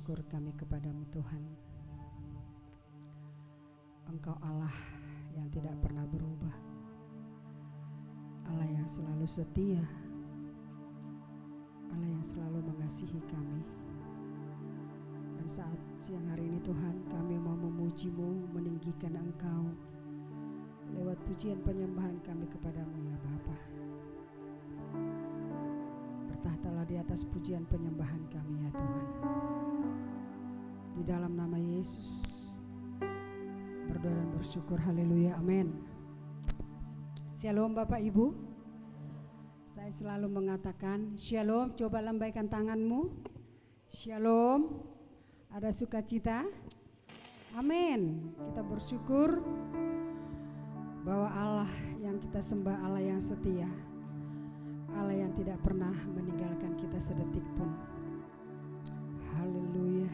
bersyukur kami kepadamu Tuhan. Engkau Allah yang tidak pernah berubah, Allah yang selalu setia, Allah yang selalu mengasihi kami. Dan saat siang hari ini Tuhan, kami mau memuji-Mu, meninggikan Engkau lewat pujian penyembahan kami kepadamu ya Bapa. Bertahtalah di atas pujian penyembahan kami ya Tuhan. Di dalam nama Yesus berdoa dan bersyukur, haleluya, amin. Shalom Bapak Ibu. Saya selalu mengatakan shalom, coba lambaikan tanganmu. Shalom. Ada sukacita? Amin. Kita bersyukur bahwa Allah yang kita sembah Allah yang setia, Allah yang tidak pernah meninggalkan kita sedetik pun. Haleluya.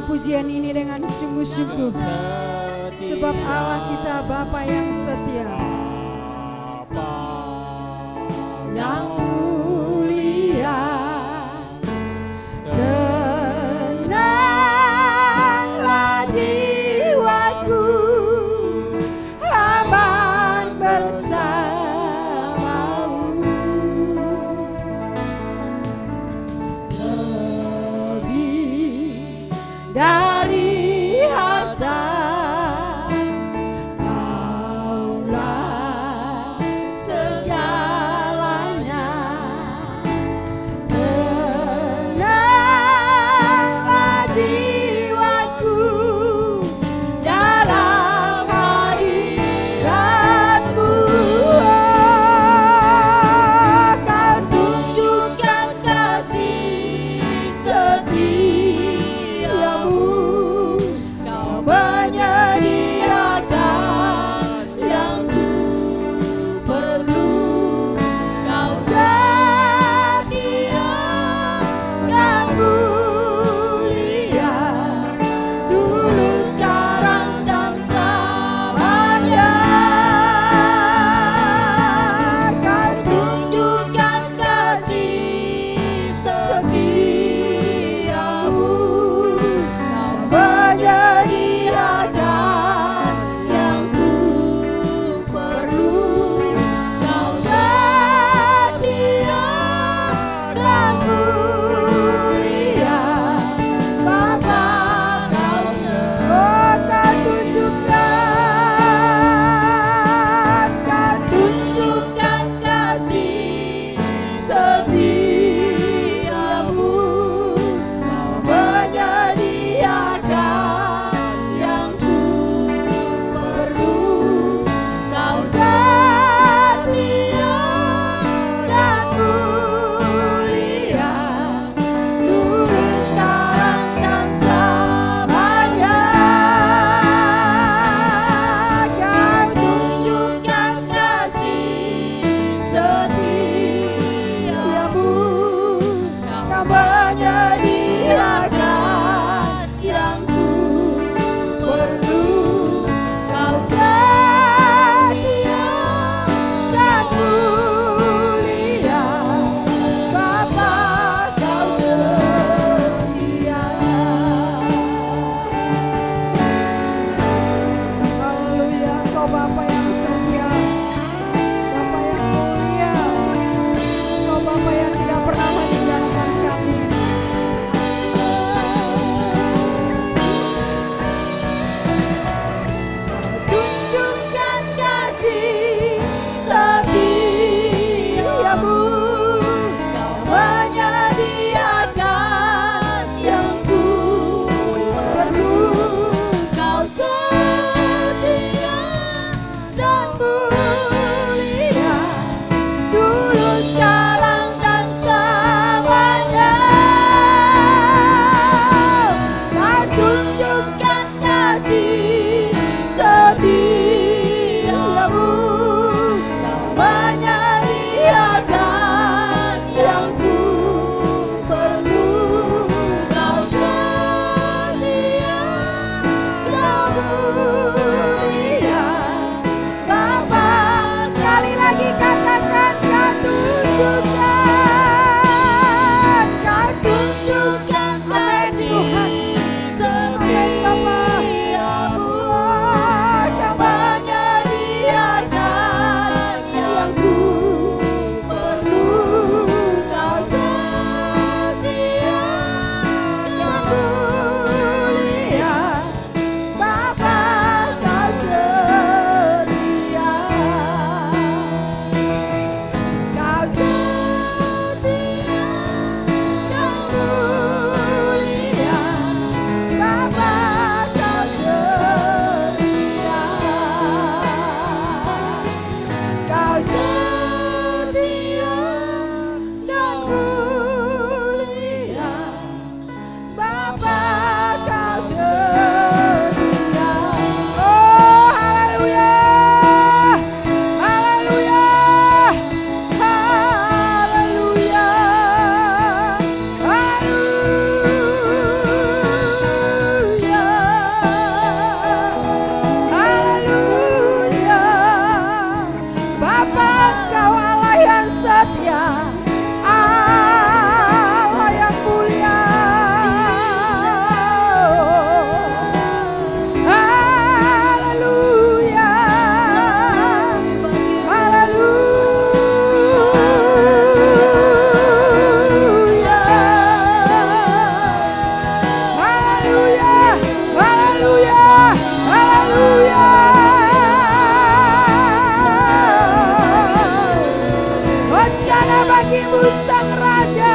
Pujian ini dengan sungguh-sungguh, sebab Allah kita Bapa yang setia, yang mulia. Tenanglah jiwaku, aman bersamamu. Dari harta Kaulah segalanya. bagimu Sang Raja.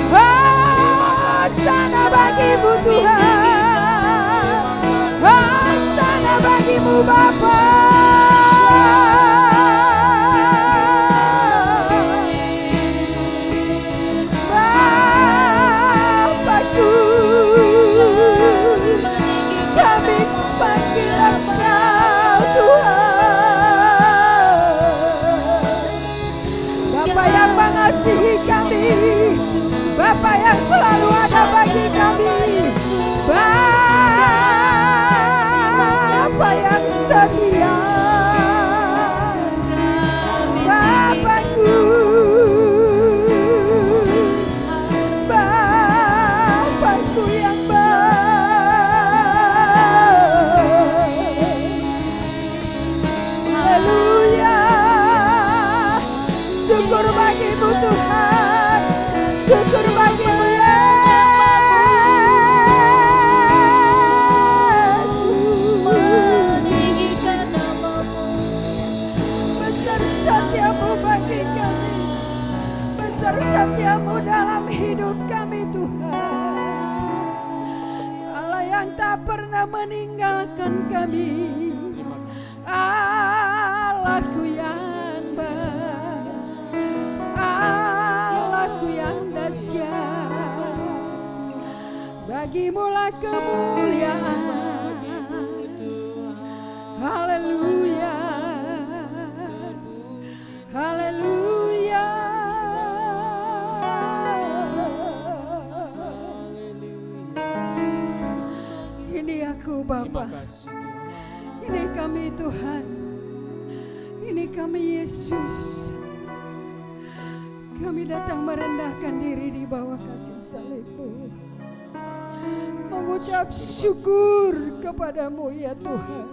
Hosana bagimu Tuhan. Hosana bagimu Bapa. Bapakku, kami panggil Engkau Tuhan. Bapa yang mengasihi kami, Bapa yang selalu ada bagi kami, Bapa yang setia. Bapakku, Bapakku yang baik. Haleluya. Syukur bagimu Tuhan, syukur bagimu Yesus. Meninggikan namamu. Besar setiamu bagi kami, besar setiamu dalam hidup kami Tuhan. Allah yang tak pernah meninggalkan kami, Allahku yang baik, Allahku yang dahsyat. Bagimulah kemuliaan. Haleluya, haleluya. Ini aku Bapa, ini kami Tuhan, ini kami Yesus. Kami datang merendahkan diri di bawah kaki salib-Mu, mengucap syukur kepadamu ya Tuhan,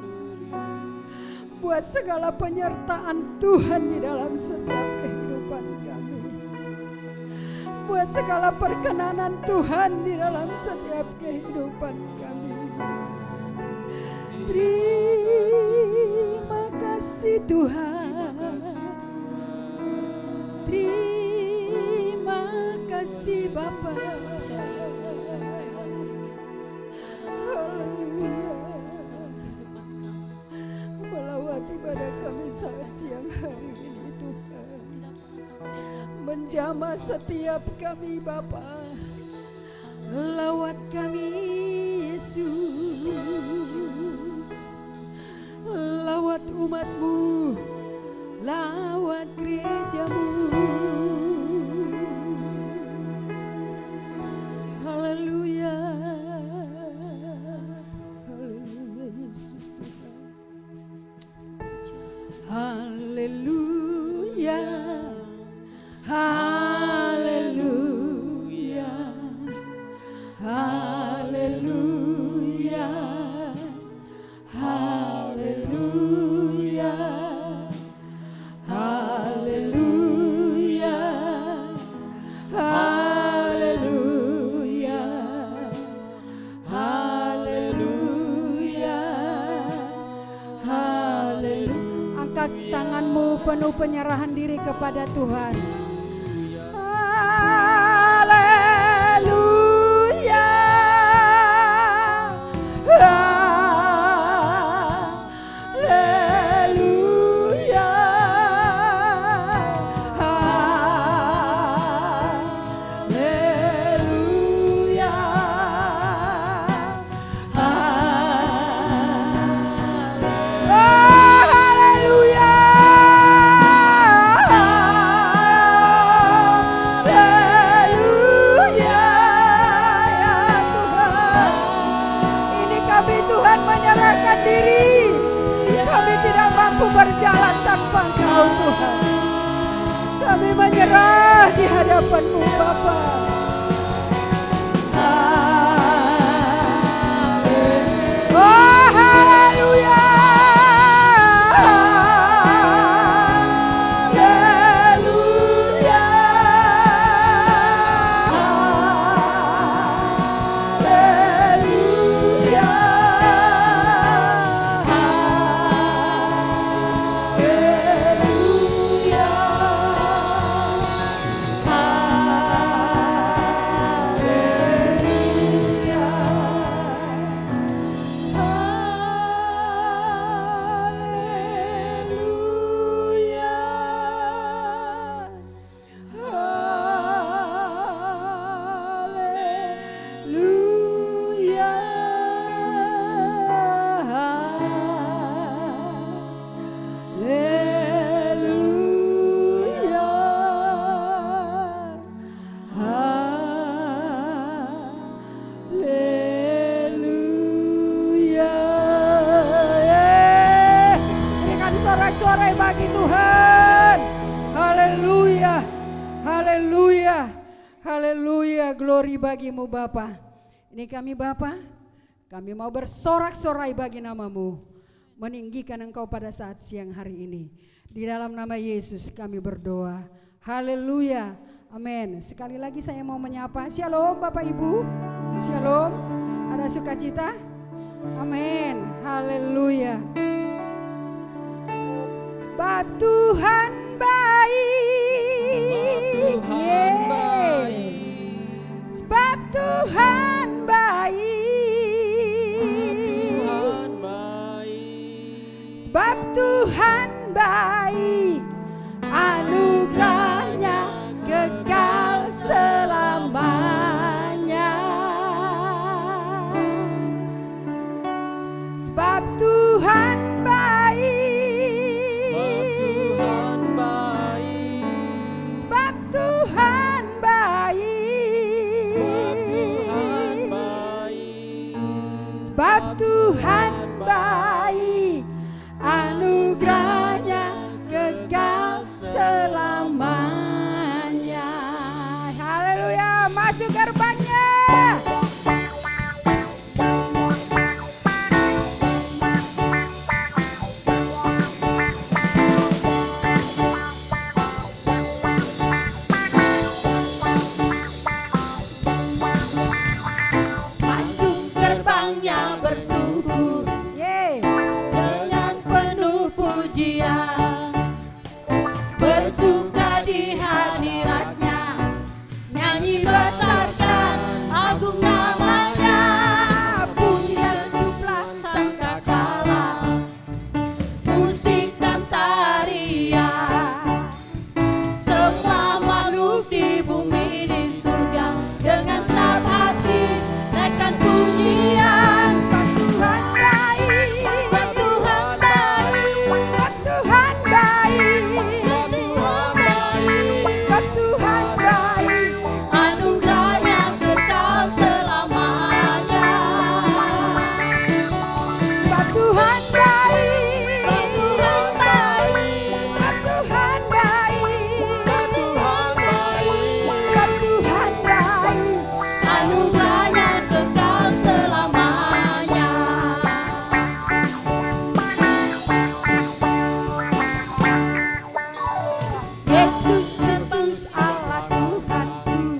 buat segala penyertaan Tuhan di dalam setiap kehidupan kami, buat segala perkenanan Tuhan di dalam setiap kehidupan kami. Terima kasih Tuhan, terima kasih Bapa. Haleluya. Melawat ibadah kami saat siang hari ini Tuhan, menjamah setiap kami Bapa. Lawat kami Yesus, lawat umat-Mu, lawat gereja-Mu. Haleluya, haleluya Yesus Tuhan. Haleluya, haleluya, haleluya, haleluya, haleluya, haleluya, haleluya, haleluya. Angkat tanganmu penuh penyerahan diri kepada Tuhan. Berjalan tanpa Engkau Tuhan, kami menyerah di hadapan-Mu Bapa. Oh haleluya, haleluya, haleluya. Haleluya. Haleluya. Haleluya. Haleluya. Glory bagimu Bapa. Ini kami Bapa, kami mau bersorak-sorai bagi namamu, meninggikan Engkau pada saat siang hari ini. Di dalam nama Yesus kami berdoa. Haleluya. Amin. Sekali lagi saya mau menyapa. Shalom Bapak Ibu. Shalom. Ada sukacita? Amin. Haleluya. Sebab Tuhan baik. Sebab Tuhan baik. Sebab Tuhan baik. Anugerahnya kekal selamanya. Sebab Tuhan baik. Sebab Tuhan baik. Sebab Tuhan baik. Anugerahnya kekal selamanya. Haleluya. Masuk gerbangnya. Masuk gerbangnya bersyukur dengan penuh pujian, bersuka di hadiratnya, nyanyi besarkan agung namanya, pujian jublah sangkakala, musik dan tarian, semua makhluk di bumi di surga dengan senang hati naikkan pujian. Sebab Tuhan baik. Sebab Tuhan baik. Sebab Tuhan baik. Sebab Tuhan baik. Anugerahnya kekal selamanya. Sebab Tuhan baik. Sebab Tuhan baik. Sebab Tuhan baik. Sebab Tuhan baik. Sebab Tuhan baik. Anugerahnya kekal selamanya. Yesus Kristus Allah Tuhanku,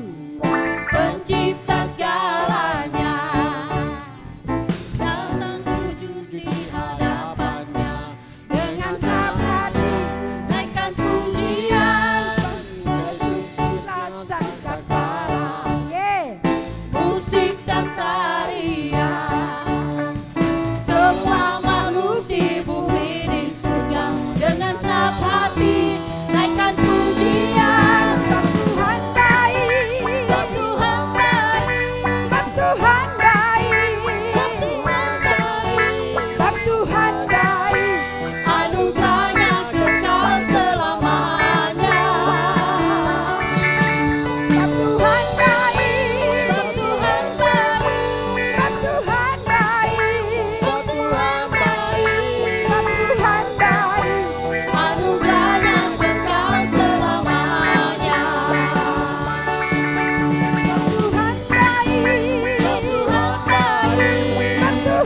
Pencipta segalanya, datang sujud di hadapannya dengan senang hati naikkan pujian, sangkakala. musik dan tarian, semua makhluk di bumi di surga dengan senang hati naikkan pujian. Sebab Tuhan baik. Sebab Tuhan baik. Sebab Tuhan baik. Sebab Tuhan baik. Sebab Tuhan baik. Anugerahnya kekal selamanya. Sebab Tuhan baik. Sebab Tuhan baik. Sebab Tuhan baik. Sebab Tuhan baik. Sebab Tuhan baik. Anugerahnya kekal selamanya. Tuhan baik. Sebab Tuhan baik. Sebab Tuhan baik. Sebab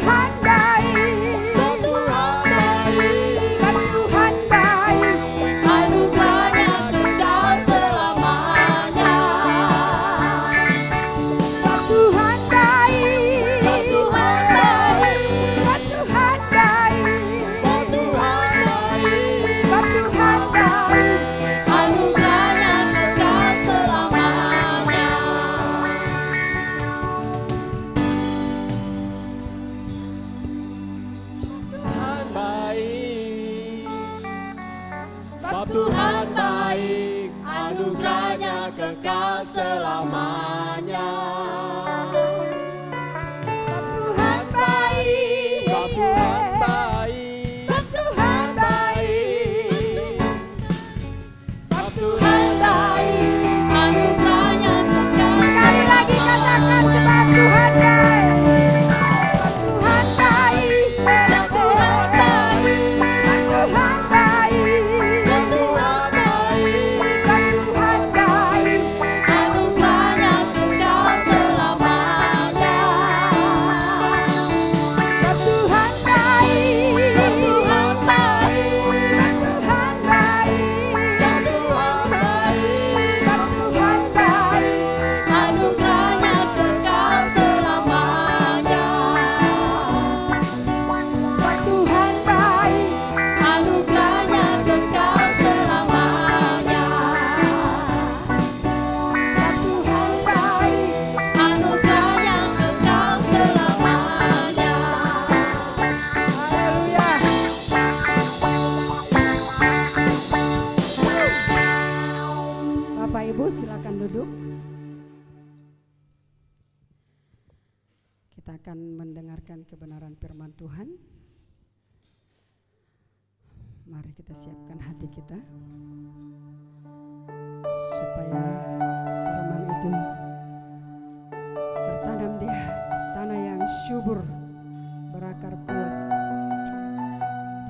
Tuhan baik. Sebab Tuhan baik. Anugerahnya kekal selamanya. Sebab Tuhan baik. Sebab Tuhan baik. Sebab Tuhan baik. Sebab Tuhan baik. Sebab Tuhan baik. Anugerahnya kekal selamanya. Tuhan baik. Sebab Tuhan baik, anugerahnya kekal selamanya. Tuhan baik. Sebab Tuhan baik. Sebab Tuhan baik. Sebab Tuhan baik, anugerahnya kekal Sekali lagi katakan sebab Tuhan baik. Sebab Tuhan baik. Sebab Tuhan baik. Sebab Tuhan baik. Sebab Tuhan baik. Sebab Tuhan Bapak Ibu silakan duduk. Kita akan mendengarkan kebenaran firman Tuhan. Mari kita siapkan hati kita supaya firman itu tertanam di tanah yang subur, berakar kuat.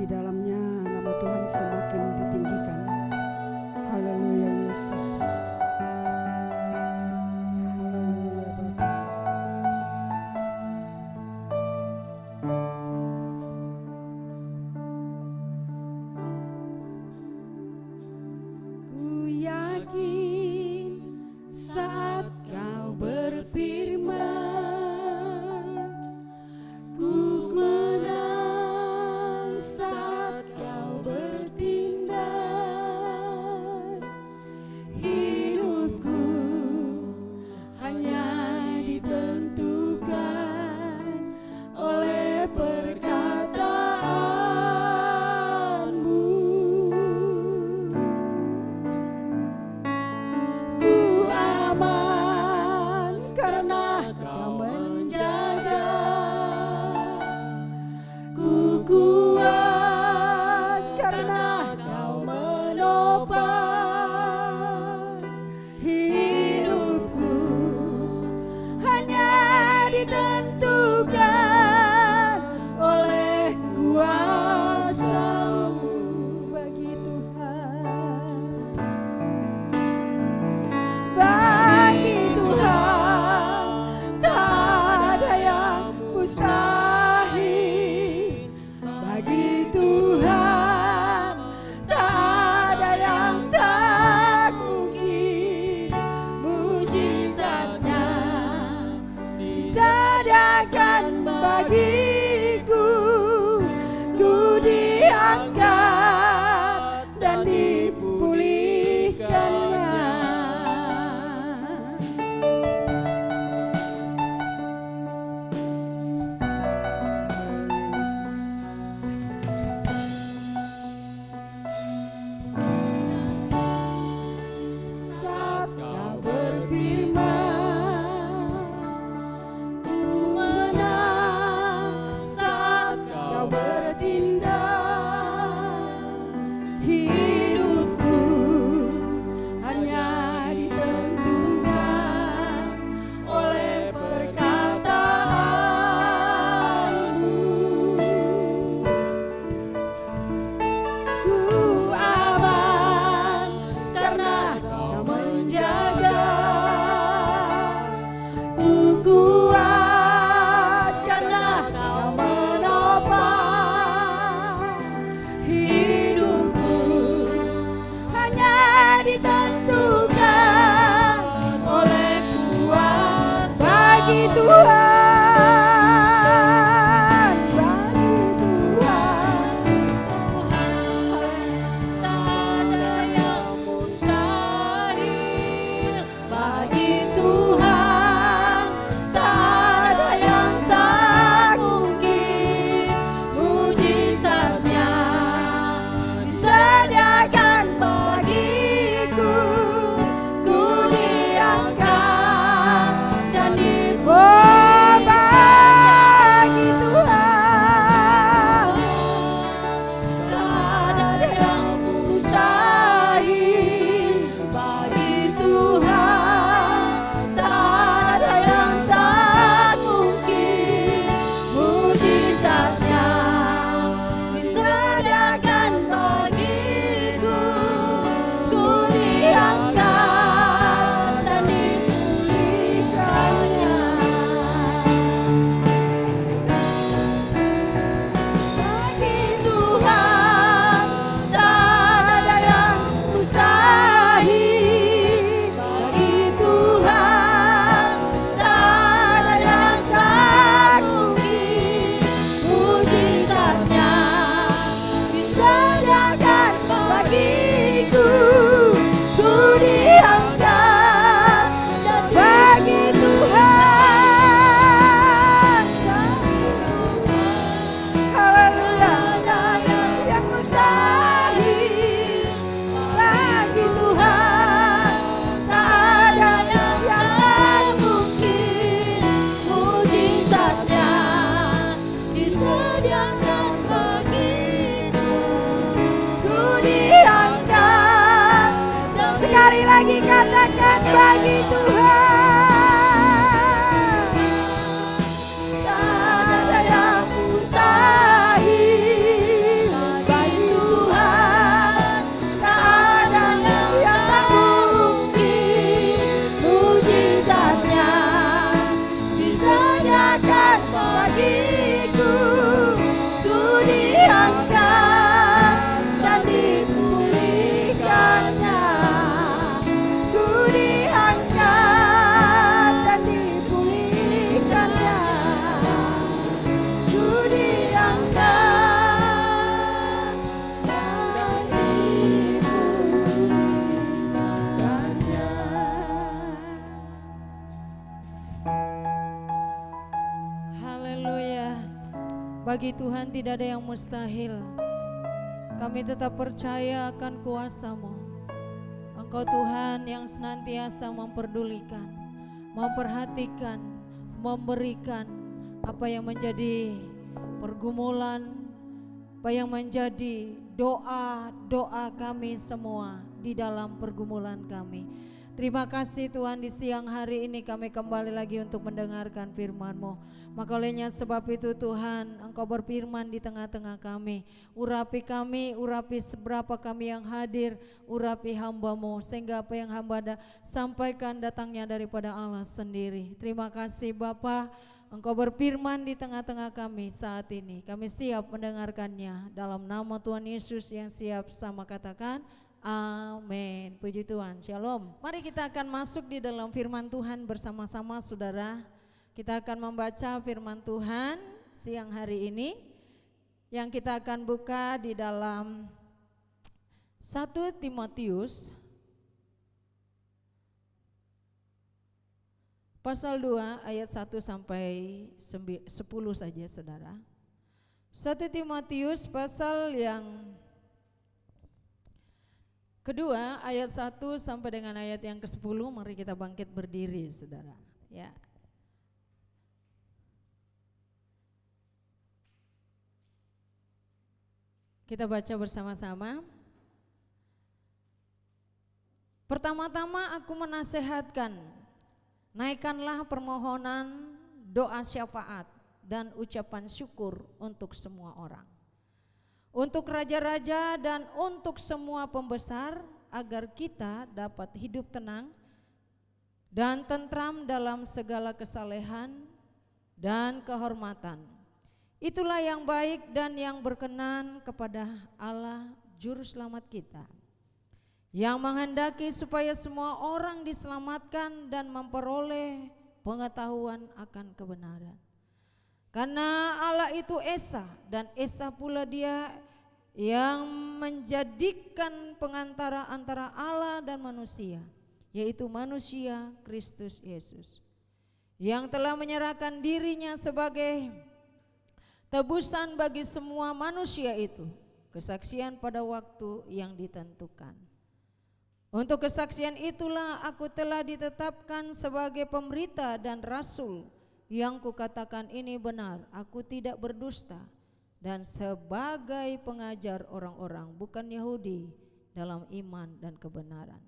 Di dalamnya nama Tuhan semakin ditinggikan. Haleluya Yesus. Haleluya Bapa. Ku yakin saat kau berfirman, ku menang saat kau bertindak. Hidupku hanya ditentukan oleh perkataanmu. Ku aman Sekali lagi katakan bagi Tuhan tak ada yang mustahil. Bagi Tuhan tak ada yang tak mungkin. Mujizatnya disediakan bagiku, ku diangkat dan dipulihkannya, ku diangkat dan dipulihkannya, ku diangkat dan dipulihkannya. Haleluya. Bagi Tuhan tidak ada yang mustahil. Kami tetap percaya akan kuasa-Mu. Engkau Tuhan yang senantiasa memperdulikan, memperhatikan, memberikan apa yang menjadi pergumulan, apa yang menjadi doa-doa kami semua di dalam pergumulan kami. Terima kasih Tuhan, di siang hari ini kami kembali lagi untuk mendengarkan firman-Mu. Maka olehnya sebab itu Tuhan, Engkau berfirman di tengah-tengah kami. Urapi kami, urapi seberapa kami yang hadir, urapi hamba-Mu, sehingga apa yang hamba sampaikan datangnya daripada Allah sendiri. Terima kasih Bapa, Engkau berfirman di tengah-tengah kami saat ini. Kami siap mendengarkannya. Dalam nama Tuhan Yesus yang siap sama katakan amin. Puji Tuhan. Shalom. Mari kita akan masuk di dalam firman Tuhan bersama-sama saudara. Kita akan membaca firman Tuhan siang hari ini, yang kita akan buka di dalam 1 Timotius pasal 2 ayat 1 sampai 10 saja saudara. 1 Timotius pasal yang kedua ayat 1 sampai dengan ayat yang ke-10. Mari kita bangkit berdiri saudara. Ya. Kita baca bersama-sama. Pertama-tama aku menasehatkan, naikkanlah permohonan, doa syafaat dan ucapan syukur untuk semua orang, untuk raja-raja dan untuk semua pembesar, agar kita dapat hidup tenang dan tentram dalam segala kesalehan dan kehormatan. Itulah yang baik dan yang berkenan kepada Allah Juru Selamat kita, yang menghendaki supaya semua orang diselamatkan dan memperoleh pengetahuan akan kebenaran. Karena Allah itu Esa, dan Esa pula Dia yang menjadikan pengantara antara Allah dan manusia, yaitu manusia Kristus Yesus, yang telah menyerahkan dirinya sebagai tebusan bagi semua manusia itu, kesaksian pada waktu yang ditentukan. Untuk kesaksian itulah aku telah ditetapkan sebagai pemberita dan rasul, yang kukatakan ini benar, aku tidak berdusta, dan sebagai pengajar orang-orang bukan Yahudi dalam iman dan kebenaran.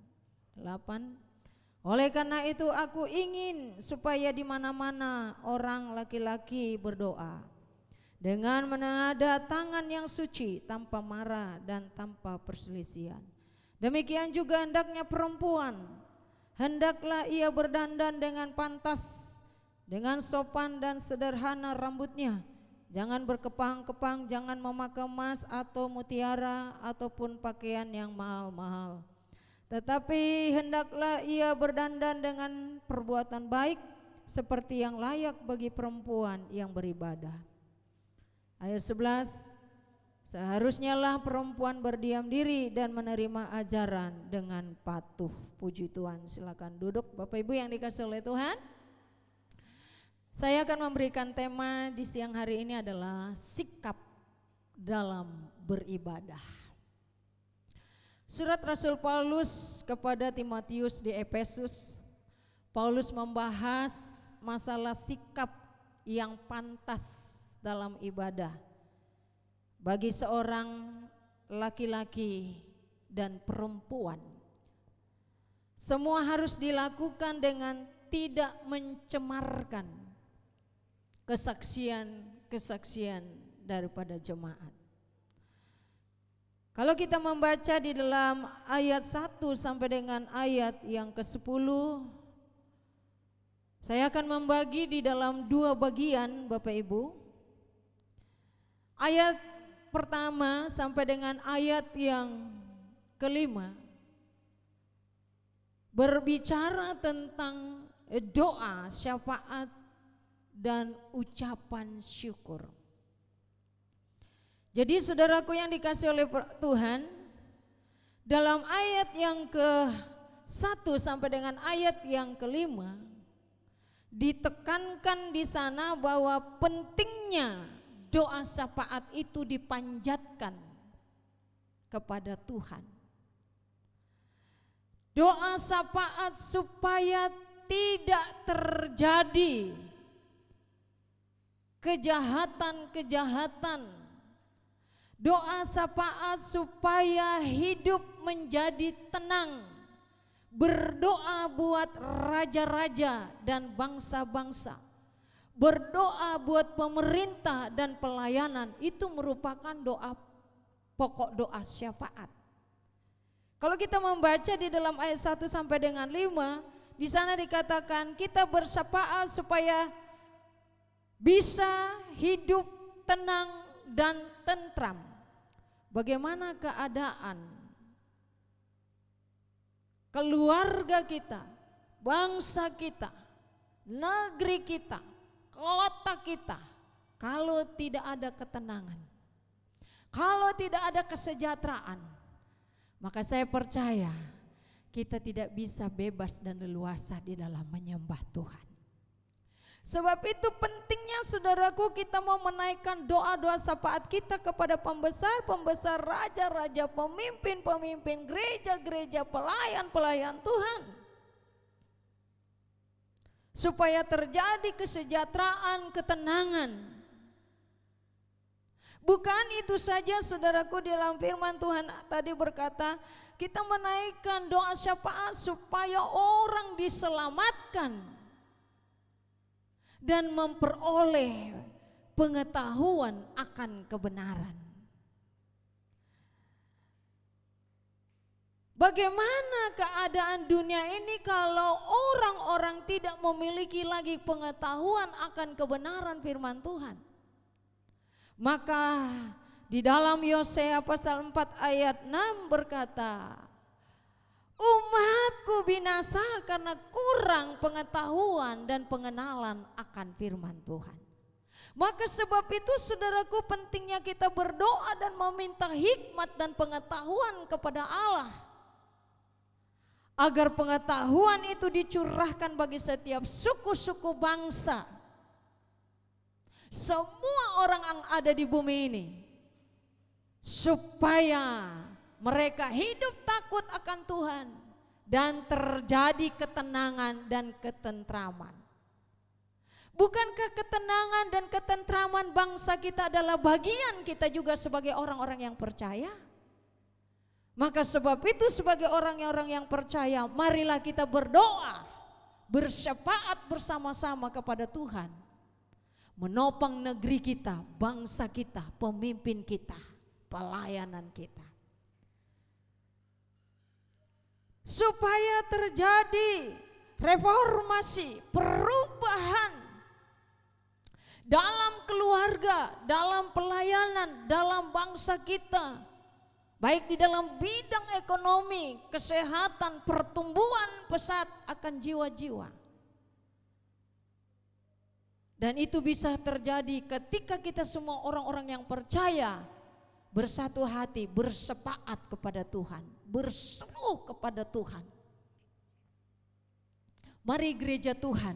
8. Oleh karena itu aku ingin supaya di mana-mana orang laki-laki berdoa dengan menada tangan yang suci, tanpa marah dan tanpa perselisihan. Demikian juga hendaknya perempuan, hendaklah ia berdandan dengan pantas, dengan sopan dan sederhana rambutnya. Jangan berkepang-kepang, jangan memakai emas atau mutiara ataupun pakaian yang mahal-mahal. Tetapi hendaklah ia berdandan dengan perbuatan baik, seperti yang layak bagi perempuan yang beribadah. Ayat 11, seharusnya lah perempuan berdiam diri dan menerima ajaran dengan patuh. Puji Tuhan. Silakan duduk Bapak Ibu yang dikasihi oleh Tuhan. Saya akan memberikan tema di siang hari ini adalah sikap dalam beribadah. Surat Rasul Paulus kepada Timotius di Efesus, Paulus membahas masalah sikap yang pantas dalam ibadah bagi seorang laki-laki dan perempuan. Semua harus dilakukan dengan tidak mencemarkan kesaksian daripada jemaat. Kalau kita membaca di dalam ayat 1 sampai dengan ayat yang ke-10, saya akan membagi di dalam 2 bagian Bapak Ibu. Ayat pertama sampai dengan ayat yang ke-5 berbicara tentang doa, syafaat, dan ucapan syukur. Jadi saudaraku yang dikasih oleh Tuhan, dalam ayat yang ke-1 sampai dengan ayat yang ke-5 ditekankan di sana bahwa pentingnya doa syafaat itu dipanjatkan kepada Tuhan. Doa syafaat supaya tidak terjadi kejahatan-kejahatan. Doa syafaat supaya hidup menjadi tenang. Berdoa buat raja-raja dan bangsa-bangsa. Berdoa buat pemerintah dan pelayanan. Itu merupakan doa, pokok doa syafaat. Kalau kita membaca di dalam ayat 1 sampai dengan 5, di sana dikatakan kita bersyafaat supaya bisa hidup tenang dan tentram. Bagaimana keadaan keluarga kita, bangsa kita, negeri kita, kota kita, kalau tidak ada ketenangan, kalau tidak ada kesejahteraan, maka saya percaya kita tidak bisa bebas dan leluasa di dalam menyembah Tuhan. Sebab itu pentingnya saudaraku kita mau menaikkan doa-doa syafaat kita kepada pembesar-pembesar, raja-raja, pemimpin-pemimpin, gereja-gereja, pelayan-pelayan Tuhan. Supaya terjadi kesejahteraan, ketenangan. Bukan itu saja saudaraku, di dalam firman Tuhan tadi berkata kita menaikkan doa syafaat supaya orang diselamatkan dan memperoleh pengetahuan akan kebenaran. Bagaimana keadaan dunia ini kalau orang-orang tidak memiliki lagi pengetahuan akan kebenaran firman Tuhan? Maka di dalam Yosea pasal 4 ayat 6 berkata, umatku binasa karena kurang pengetahuan dan pengenalan akan firman Tuhan. Maka sebab itu saudaraku pentingnya kita berdoa dan meminta hikmat dan pengetahuan kepada Allah. Agar pengetahuan itu dicurahkan bagi setiap suku-suku bangsa. Semua orang yang ada di bumi ini. Supaya mereka hidup takut akan Tuhan dan terjadi ketenangan dan ketentraman. Bukankah ketenangan dan ketentraman bangsa kita adalah bagian kita juga sebagai orang-orang yang percaya? Maka sebab itu sebagai orang-orang yang percaya, marilah kita berdoa, bersyafaat bersama-sama kepada Tuhan. Menopang negeri kita, bangsa kita, pemimpin kita, pelayanan kita. Supaya terjadi reformasi, perubahan dalam keluarga, dalam pelayanan, dalam bangsa kita, baik di dalam bidang ekonomi, kesehatan, pertumbuhan pesat akan jiwa-jiwa. Dan itu bisa terjadi ketika kita semua orang-orang yang percaya bersatu hati, bersepakat kepada Tuhan, berseru kepada Tuhan. Mari gereja Tuhan,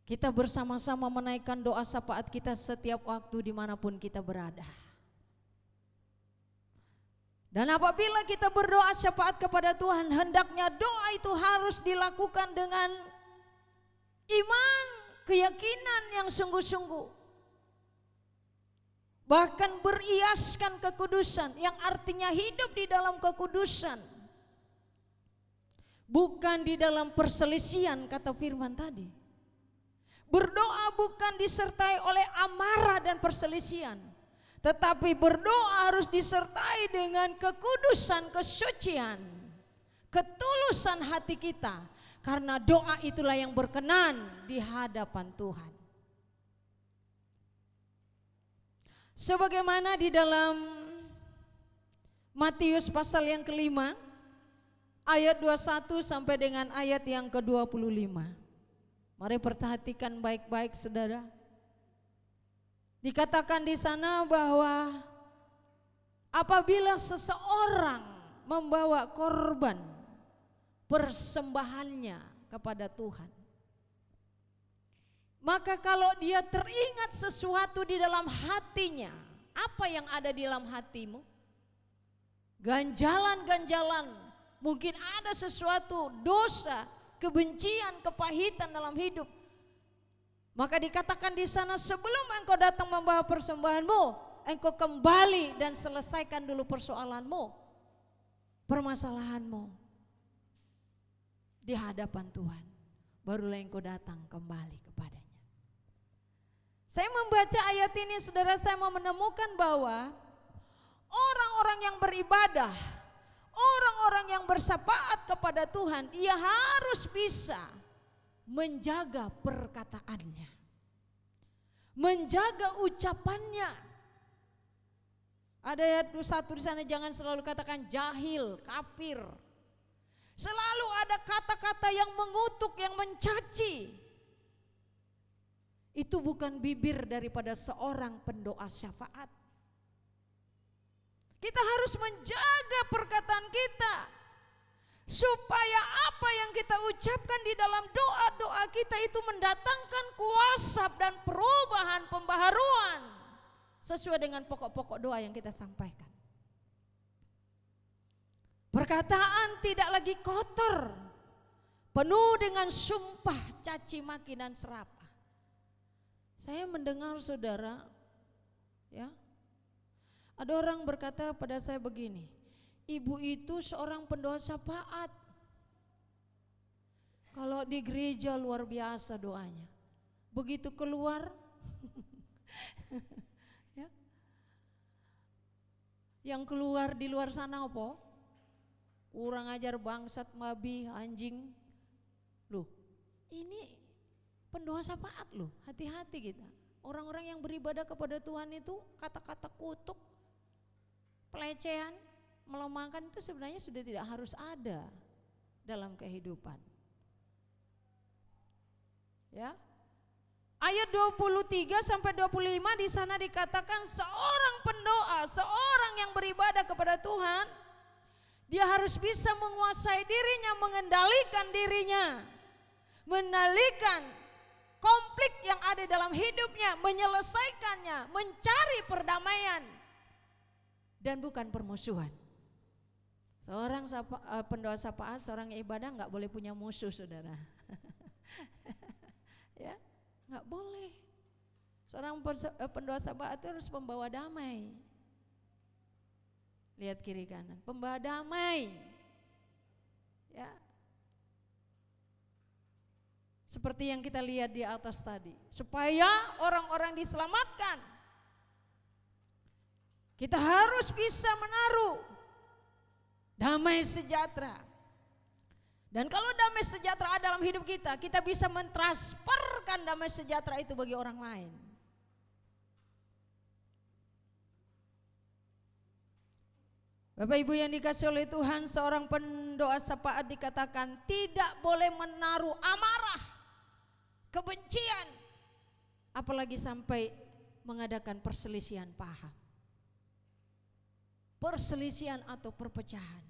kita bersama-sama menaikkan doa syafaat kita setiap waktu dimanapun kita berada. Dan apabila kita berdoa syafaat kepada Tuhan, hendaknya doa itu harus dilakukan dengan iman, keyakinan yang sungguh-sungguh. Bahkan beriaskan kekudusan, yang artinya hidup di dalam kekudusan. bukan di dalam perselisihan, kata firman tadi. Berdoa bukan disertai oleh amarah dan perselisihan, tetapi berdoa harus disertai dengan kekudusan, kesucian, ketulusan hati kita, karena doa itulah yang berkenan di hadapan Tuhan. Sebagaimana di dalam Matius pasal yang kelima, ayat 21 sampai dengan ayat yang ke-25. Mari perhatikan baik-baik saudara. Dikatakan di sana bahwa apabila seseorang membawa korban persembahannya kepada Tuhan, maka kalau dia teringat sesuatu di dalam hatinya, apa yang ada di dalam hatimu? Ganjalan-ganjalan, mungkin ada sesuatu dosa, kebencian, kepahitan dalam hidup. Maka dikatakan di sana, sebelum engkau datang membawa persembahanmu, engkau kembali dan selesaikan dulu persoalanmu, permasalahanmu di hadapan Tuhan. Barulah engkau datang kembali kepadanya. Saya membaca ayat ini, saudara, saya mau menemukan bahwa orang-orang yang beribadah, orang-orang yang bersyafaat kepada Tuhan, ia harus bisa menjaga perkataannya, menjaga ucapannya. Ada ayat 1 di sana, jangan selalu katakan jahil, kafir. Selalu ada kata-kata yang mengutuk, yang mencaci. Itu bukan bibir daripada seorang pendoa syafaat. Kita harus menjaga perkataan kita, supaya apa yang kita ucapkan di dalam doa-doa kita itu mendatangkan kuasa dan perubahan, pembaharuan sesuai dengan pokok-pokok doa yang kita sampaikan. Perkataan tidak lagi kotor, penuh dengan sumpah, caci maki dan serapah. Saya mendengar saudara, ya, ada orang berkata pada saya begini, ibu itu seorang pendoa syafaat. Kalau di gereja luar biasa doanya, begitu keluar, ya, yang keluar di luar sana apa? Kurang ajar, bangsat, babi, anjing. Loh, ini pendoa syafaat loh, hati-hati kita. Orang-orang yang beribadah kepada Tuhan itu kata-kata kutuk, pelecehan, melemahkan itu sebenarnya sudah tidak harus ada dalam kehidupan. Ya. Ayat 23 sampai 25 di sana dikatakan seorang pendoa, seorang yang beribadah kepada Tuhan, dia harus bisa menguasai dirinya, mengendalikan dirinya, mengendalikan konflik yang ada dalam hidupnya, menyelesaikannya, mencari perdamaian dan bukan permusuhan. Seorang pendoa syafaat, seorang ibadah nggak boleh punya musuh, saudara. Ya, nggak boleh. Seorang pendoa syafaat itu harus membawa damai. Lihat kiri kanan, pembawa damai. Ya. Seperti yang kita lihat di atas tadi, supaya orang-orang diselamatkan, kita harus bisa menaruh damai sejahtera. Dan kalau damai sejahtera ada dalam hidup kita, kita bisa mentransferkan damai sejahtera itu bagi orang lain. Bapak Ibu yang dikasihi oleh Tuhan, seorang pendoa syafaat dikatakan tidak boleh menaruh amarah, kebencian, apalagi sampai mengadakan perselisihan paham, perselisihan atau perpecahan.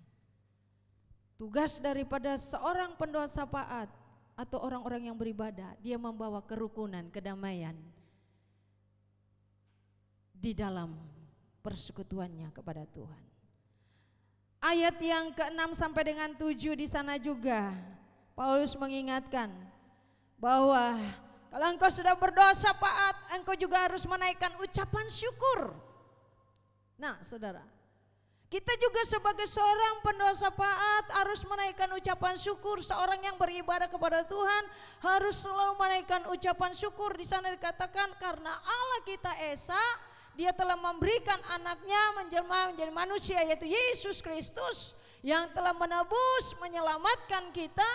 Tugas daripada seorang pendoa syafaat atau orang-orang yang beribadah, dia membawa kerukunan, kedamaian di dalam persekutuannya kepada Tuhan. Ayat yang ke-6 sampai dengan 7 di sana juga Paulus mengingatkan bahwa kalau engkau sudah berdoa syafaat, engkau juga harus menaikkan ucapan syukur. Nah, saudara, Kita juga sebagai seorang pendoa syafaat harus menaikkan ucapan syukur. Seorang yang beribadah kepada Tuhan harus selalu menaikkan ucapan syukur. Di sana dikatakan karena Allah kita Esa, Dia telah memberikan anaknya menjelma menjadi manusia, yaitu Yesus Kristus, yang telah menebus, menyelamatkan kita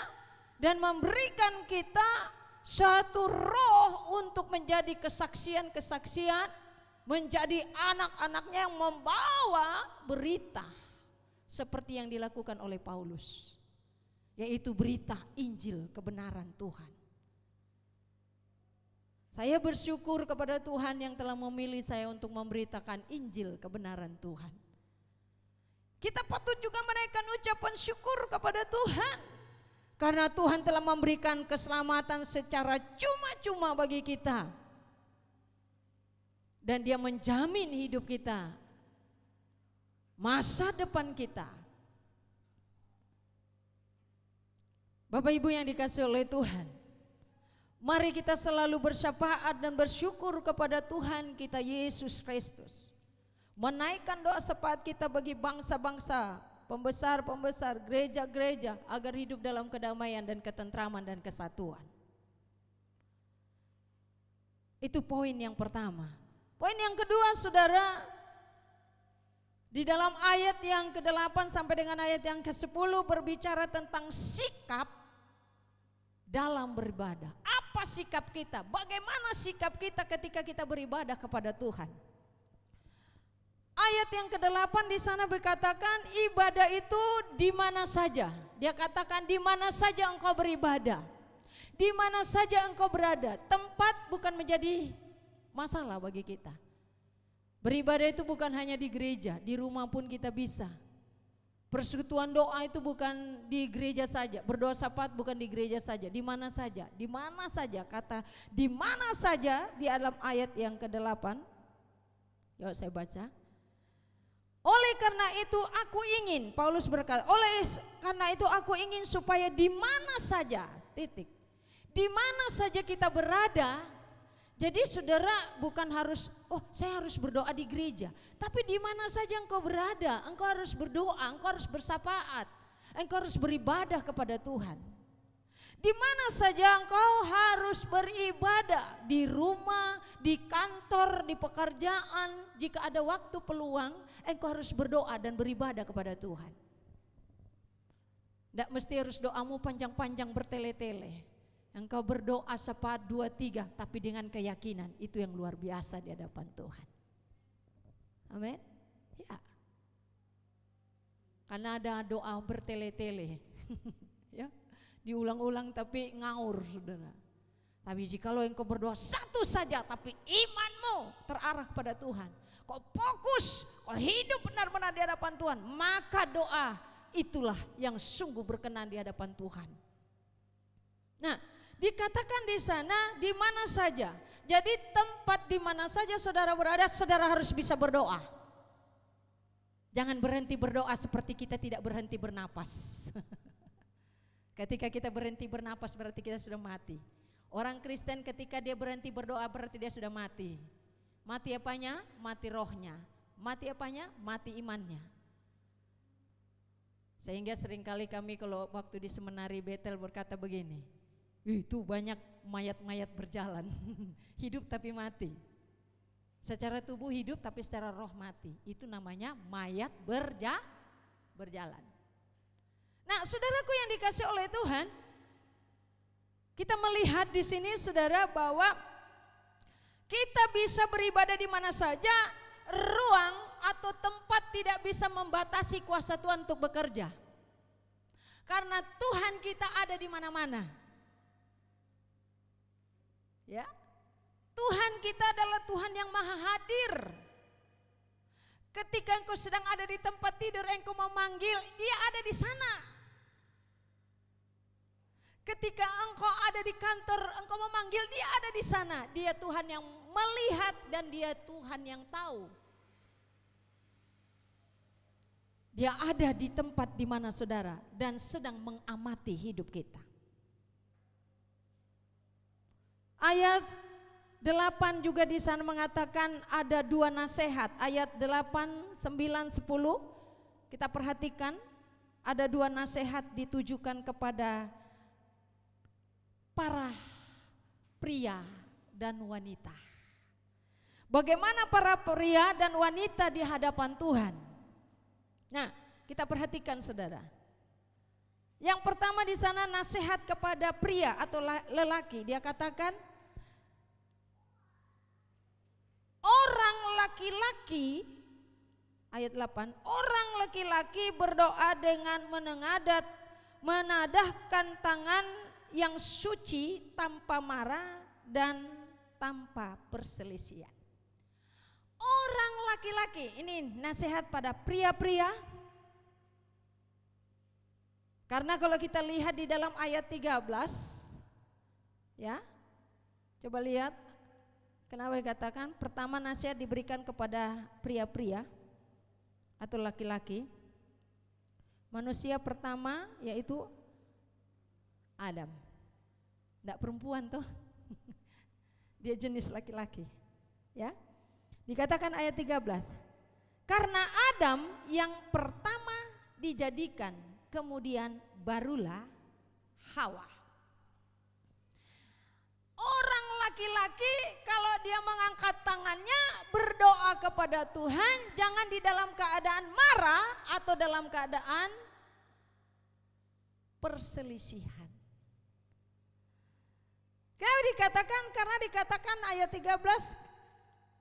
dan memberikan kita satu roh untuk menjadi kesaksian-kesaksian, menjadi anak-anaknya yang membawa berita seperti yang dilakukan oleh Paulus, yaitu berita Injil kebenaran Tuhan. Saya bersyukur kepada Tuhan yang telah memilih saya untuk memberitakan Injil kebenaran Tuhan. Kita patut juga menaikkan ucapan syukur kepada Tuhan, karena Tuhan telah memberikan keselamatan secara cuma-cuma bagi kita. Dan Dia menjamin hidup kita, masa depan kita. Bapak Ibu yang dikasihi oleh Tuhan, mari kita selalu bersyafaat dan bersyukur kepada Tuhan kita Yesus Kristus. Menaikkan doa syafaat kita bagi bangsa-bangsa, pembesar-pembesar, gereja-gereja, agar hidup dalam kedamaian dan ketentraman dan kesatuan. Itu poin yang pertama. Poin yang kedua, saudara, di dalam ayat yang ke-8 sampai dengan ayat yang ke-10 berbicara tentang sikap dalam beribadah. Apa sikap kita? Bagaimana sikap kita ketika kita beribadah kepada Tuhan? Ayat yang ke-8 di sana berkatakan ibadah itu di mana saja. Dia katakan di mana saja engkau beribadah, di mana saja engkau berada. Tempat bukan menjadi masalah bagi kita. Beribadah itu bukan hanya di gereja, di rumah pun kita bisa. Persekutuan doa itu bukan di gereja saja, berdoa syafaat bukan di gereja saja, di mana saja. Di mana saja, kata di mana saja di dalam ayat yang ke-8. Yuk saya baca. Oleh karena itu aku ingin, Paulus berkata, oleh karena itu aku ingin supaya di mana saja, titik. Di mana saja kita berada. Jadi saudara bukan harus, oh saya harus berdoa di gereja. Tapi di mana saja engkau berada, engkau harus berdoa, engkau harus bersyafaat, engkau harus beribadah kepada Tuhan. Di mana saja engkau harus beribadah, di rumah, di kantor, di pekerjaan. Jika ada waktu peluang, engkau harus berdoa dan beribadah kepada Tuhan. Tidak mesti harus doamu panjang-panjang bertele-tele. Engkau berdoa syafaat 2-3 tapi dengan keyakinan, itu yang luar biasa di hadapan Tuhan. Amin. Ya. Karena ada doa bertele-tele. Ya. Diulang-ulang tapi ngaur, saudara. Tapi jikalau engkau berdoa satu saja tapi imanmu terarah kepada Tuhan, kau fokus, kau hidup benar-benar di hadapan Tuhan, maka doa itulah yang sungguh berkenan di hadapan Tuhan. Nah, dikatakan di sana di mana saja. Jadi tempat di mana saja saudara berada, saudara harus bisa berdoa. Jangan berhenti berdoa seperti kita tidak berhenti bernapas. Ketika kita berhenti bernapas berarti kita sudah mati. Orang Kristen ketika dia berhenti berdoa berarti dia sudah mati. Mati apanya? Mati rohnya. Mati apanya? Mati imannya. Sehingga seringkali kami kalau waktu di seminari Betel berkata begini, itu banyak mayat-mayat berjalan, hidup tapi mati. Secara tubuh hidup tapi secara roh mati. Itu namanya mayat berjalan. Nah, saudaraku yang dikasih oleh Tuhan, kita melihat di sini saudara bahwa kita bisa beribadah di mana saja, ruang atau tempat tidak bisa membatasi kuasa Tuhan untuk bekerja. Karena Tuhan kita ada di mana-mana. Ya. Tuhan kita adalah Tuhan yang maha hadir. Ketika engkau sedang ada di tempat tidur, engkau memanggil, Dia ada di sana. Ketika engkau ada di kantor, engkau memanggil, Dia ada di sana. Dia Tuhan yang melihat dan Dia Tuhan yang tahu. Dia ada di tempat di mana saudara dan sedang mengamati hidup kita. Ayat 8 juga di sana mengatakan ada dua nasihat. Ayat 8, 9, 10. kita perhatikan ada 2 nasihat ditujukan kepada para pria dan wanita. Bagaimana para pria dan wanita di hadapan Tuhan? Nah, kita perhatikan saudara. Yang pertama di sana nasihat kepada pria atau lelaki. Dia katakan, orang laki-laki, ayat 8, orang laki-laki berdoa dengan menadahkan tangan yang suci tanpa marah dan tanpa perselisihan. Orang laki-laki, ini nasihat pada pria-pria. Karena kalau kita lihat di dalam ayat 13, ya, coba lihat, kenapa dikatakan pertama nasihat diberikan kepada pria-pria atau laki-laki. Manusia pertama yaitu Adam, tidak perempuan toh, dia jenis laki-laki, ya. Dikatakan ayat 13, karena Adam yang pertama dijadikan, kemudian barulah Hawa. Orang laki-laki kalau dia mengangkat tangannya berdoa kepada Tuhan, jangan di dalam keadaan marah atau dalam keadaan perselisihan. Karena dikatakan ayat 13,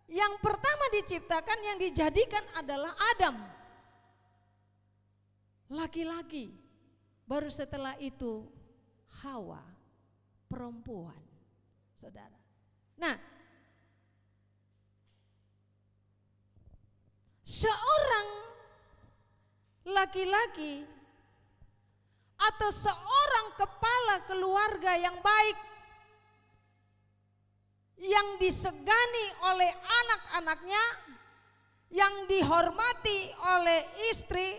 yang pertama diciptakan, yang dijadikan adalah Adam, laki-laki. Baru setelah itu Hawa, perempuan, saudara. Nah, seorang laki-laki atau seorang kepala keluarga yang baik, yang disegani oleh anak-anaknya, yang dihormati oleh istri,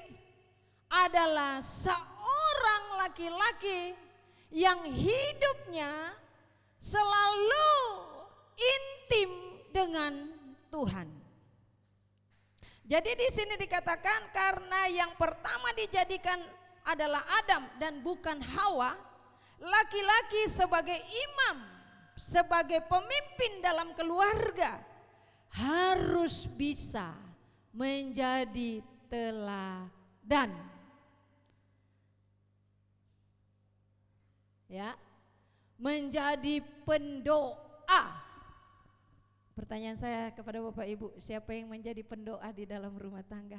adalah seorang laki-laki yang hidupnya selalu intim dengan Tuhan. Jadi di sini dikatakan karena yang pertama dijadikan adalah Adam dan bukan Hawa, laki-laki sebagai imam, sebagai pemimpin dalam keluarga harus bisa menjadi teladan. Ya, menjadi pendoa. Pertanyaan saya kepada Bapak Ibu, siapa yang menjadi pendoa di dalam rumah tangga?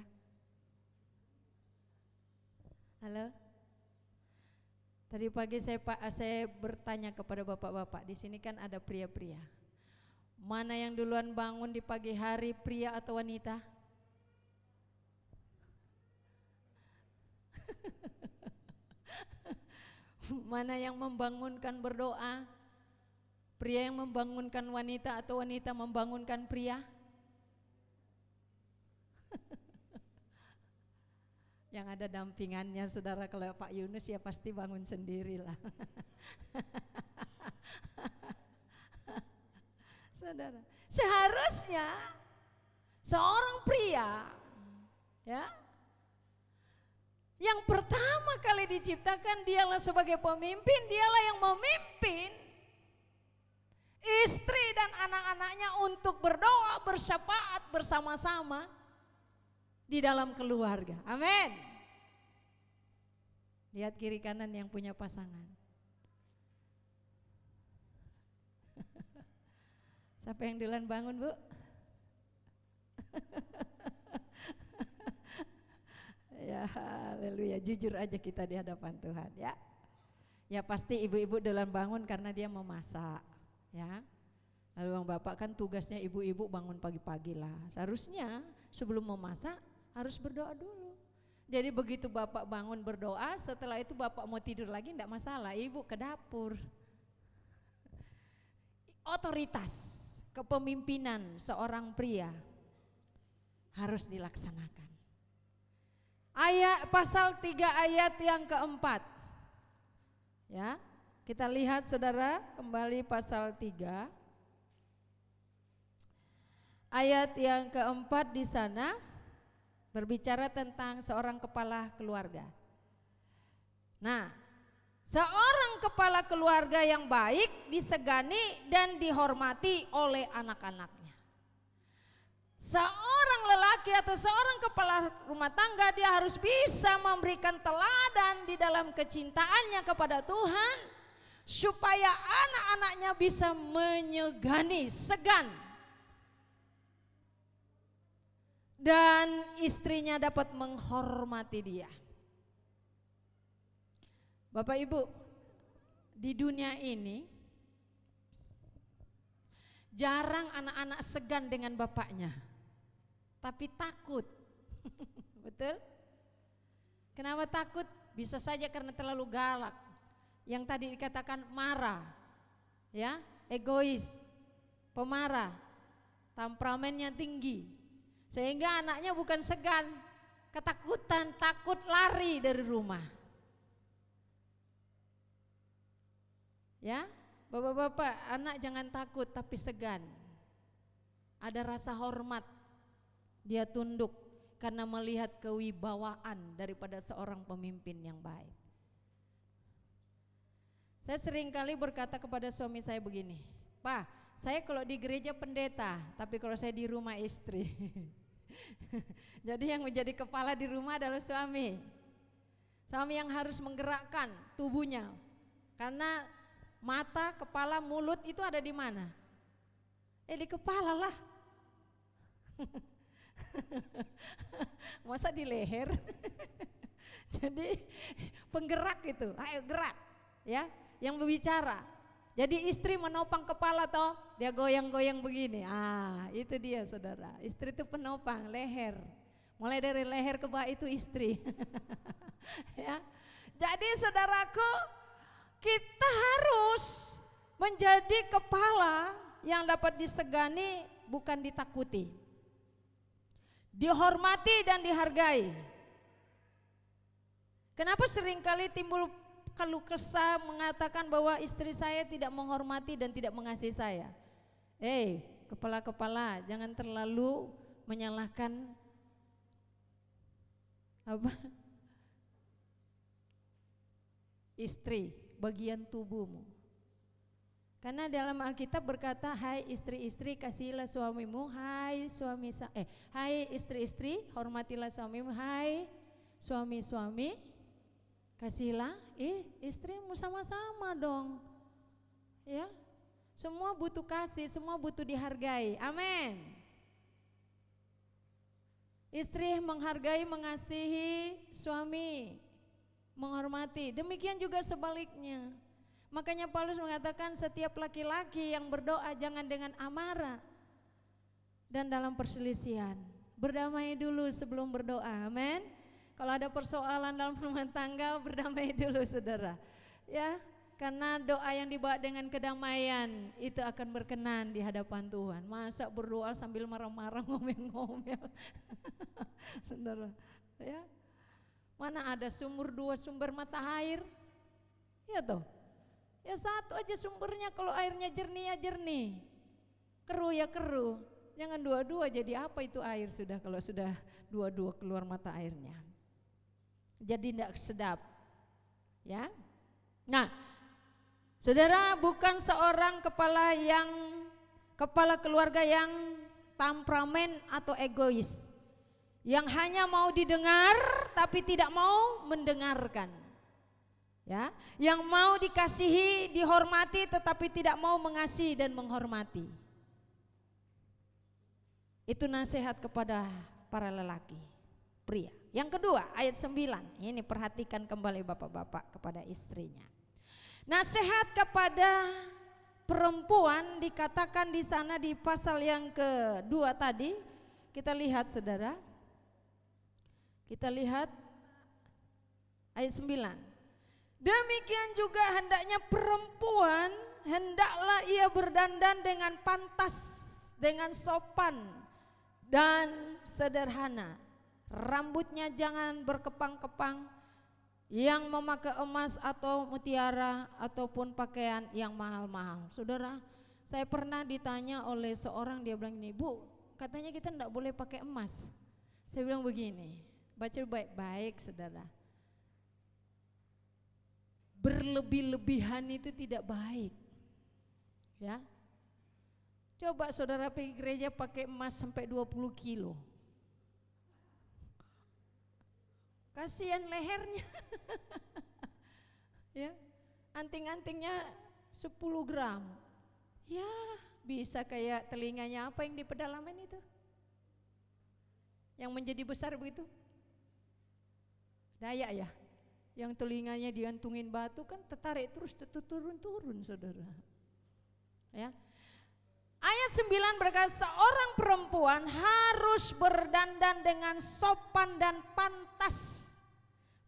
Halo? Tadi pagi saya bertanya kepada bapak-bapak, di sini kan ada pria-pria. Mana yang duluan bangun di pagi hari, pria atau wanita? Mana yang membangunkan berdoa? Pria yang membangunkan wanita atau wanita membangunkan pria? Yang ada dampingannya saudara, kalau Pak Yunus ya pasti bangun sendirilah. Saudara, seharusnya seorang pria, ya, yang pertama kali diciptakan dialah sebagai pemimpin, dialah yang memimpin istri dan anak-anaknya untuk berdoa, bersyafaat bersama-sama di dalam keluarga. Amin. Lihat kiri kanan yang punya pasangan. Siapa yang duluan bangun, Bu? Ya, haleluya. Jujur aja kita di hadapan Tuhan, ya. Ya pasti ibu-ibu duluan bangun karena dia mau masak, ya. Lalu yang bapak kan tugasnya ibu-ibu bangun pagi-pagi lah. Seharusnya sebelum mau masak harus berdoa dulu. Jadi begitu bapak bangun berdoa, setelah itu bapak mau tidur lagi enggak masalah, ibu ke dapur. Otoritas kepemimpinan seorang pria harus dilaksanakan. Ayat pasal 3 ayat yang keempat. Ya, kita lihat saudara kembali pasal 3. Ayat yang keempat di sana. berbicara tentang seorang kepala keluarga. Nah, seorang kepala keluarga yang baik disegani dan dihormati oleh anak-anaknya. Seorang lelaki atau seorang kepala rumah tangga dia harus bisa memberikan teladan di dalam kecintaannya kepada Tuhan, supaya anak-anaknya bisa menyegani, segan, dan istrinya dapat menghormati dia. Bapak Ibu, di dunia ini jarang anak-anak segan dengan bapaknya, tapi takut. Betul? Kenapa takut? Bisa saja karena terlalu galak. Yang tadi dikatakan marah, ya, egois, pemarah, temperamennya tinggi. Sehingga anaknya bukan segan, ketakutan, takut lari dari rumah. Ya, bapak-bapak, anak jangan takut tapi segan. Ada rasa hormat, dia tunduk karena melihat kewibawaan daripada seorang pemimpin yang baik. Saya seringkali berkata kepada suami saya begini, Pak, saya kalau di gereja pendeta, tapi kalau saya di rumah istri. Jadi yang menjadi kepala di rumah adalah suami. Suami yang harus menggerakkan tubuhnya. Karena mata, kepala, mulut itu ada di mana? Di kepala lah. Masa di leher? Jadi penggerak itu, ayo gerak, ya, yang berbicara. Jadi istri menopang kepala toh, dia goyang-goyang begini. Itu dia saudara. Istri itu penopang leher. Mulai dari leher ke bawah itu istri. Ya. Jadi saudaraku, kita harus menjadi kepala yang dapat disegani, bukan ditakuti. Dihormati dan dihargai. Kenapa seringkali timbul keluh kesah mengatakan bahwa istri saya tidak menghormati dan tidak mengasihi saya? Kepala-kepala, jangan terlalu menyalahkan istri, bagian tubuhmu. Karena dalam Alkitab berkata, hai istri-istri kasihilah suamimu, hai istri-istri hormatilah suamimu, hai suami-suami kasihilah istrimu, sama-sama dong. Ya. Semua butuh kasih, semua butuh dihargai. Amin. Istri menghargai, mengasihi suami, menghormati. Demikian juga sebaliknya. Makanya Paulus mengatakan setiap laki-laki yang berdoa jangan dengan amarah dan dalam perselisihan. Berdamai dulu sebelum berdoa. Amin. Kalau ada persoalan dalam rumah tangga, berdamai dulu saudara. Ya, karena doa yang dibawa dengan kedamaian itu akan berkenan di hadapan Tuhan. Masa berdoa sambil marah-marah, ngomel-ngomel. Saudara, ya. Mana ada dua sumber mata air? Ya toh. Ya satu aja sumbernya, kalau airnya jernih ya jernih. Keruh ya keruh. Jangan dua-dua, jadi apa itu air sudah kalau sudah dua-dua keluar mata airnya. Jadi tidak sedap. Ya. Nah, saudara, bukan seorang kepala keluarga yang temperamen atau egois, yang hanya mau didengar tapi tidak mau mendengarkan. Ya, yang mau dikasihi, dihormati tetapi tidak mau mengasihi dan menghormati. Itu nasihat kepada para lelaki, pria. Yang kedua, ayat 9. Ini perhatikan kembali bapak-bapak kepada istrinya. Nasihat kepada perempuan dikatakan di sana di pasal yang kedua tadi. Kita lihat saudara. Kita lihat ayat 9. Demikian juga hendaknya perempuan, hendaklah ia berdandan dengan pantas, dengan sopan dan sederhana. Rambutnya jangan berkepang-kepang, yang memakai emas atau mutiara ataupun pakaian yang mahal-mahal. Saudara, saya pernah ditanya oleh seorang, dia bilang ini, Bu, katanya kita enggak boleh pakai emas. Saya bilang begini, baca baik-baik saudara. Berlebih-lebihan itu tidak baik. Ya. Coba saudara pergi gereja pakai emas sampai 20 kilo. Kasihan lehernya. Ya. Anting-antingnya 10 gram. Ya, bisa kayak telinganya apa yang di pedalaman itu? Yang menjadi besar begitu? Dayak ya? Yang telinganya digantungin batu kan tertarik terus turun-turun saudara. Ya. Ayat 9 berkata seorang perempuan harus berdandan dengan sopan dan pantas.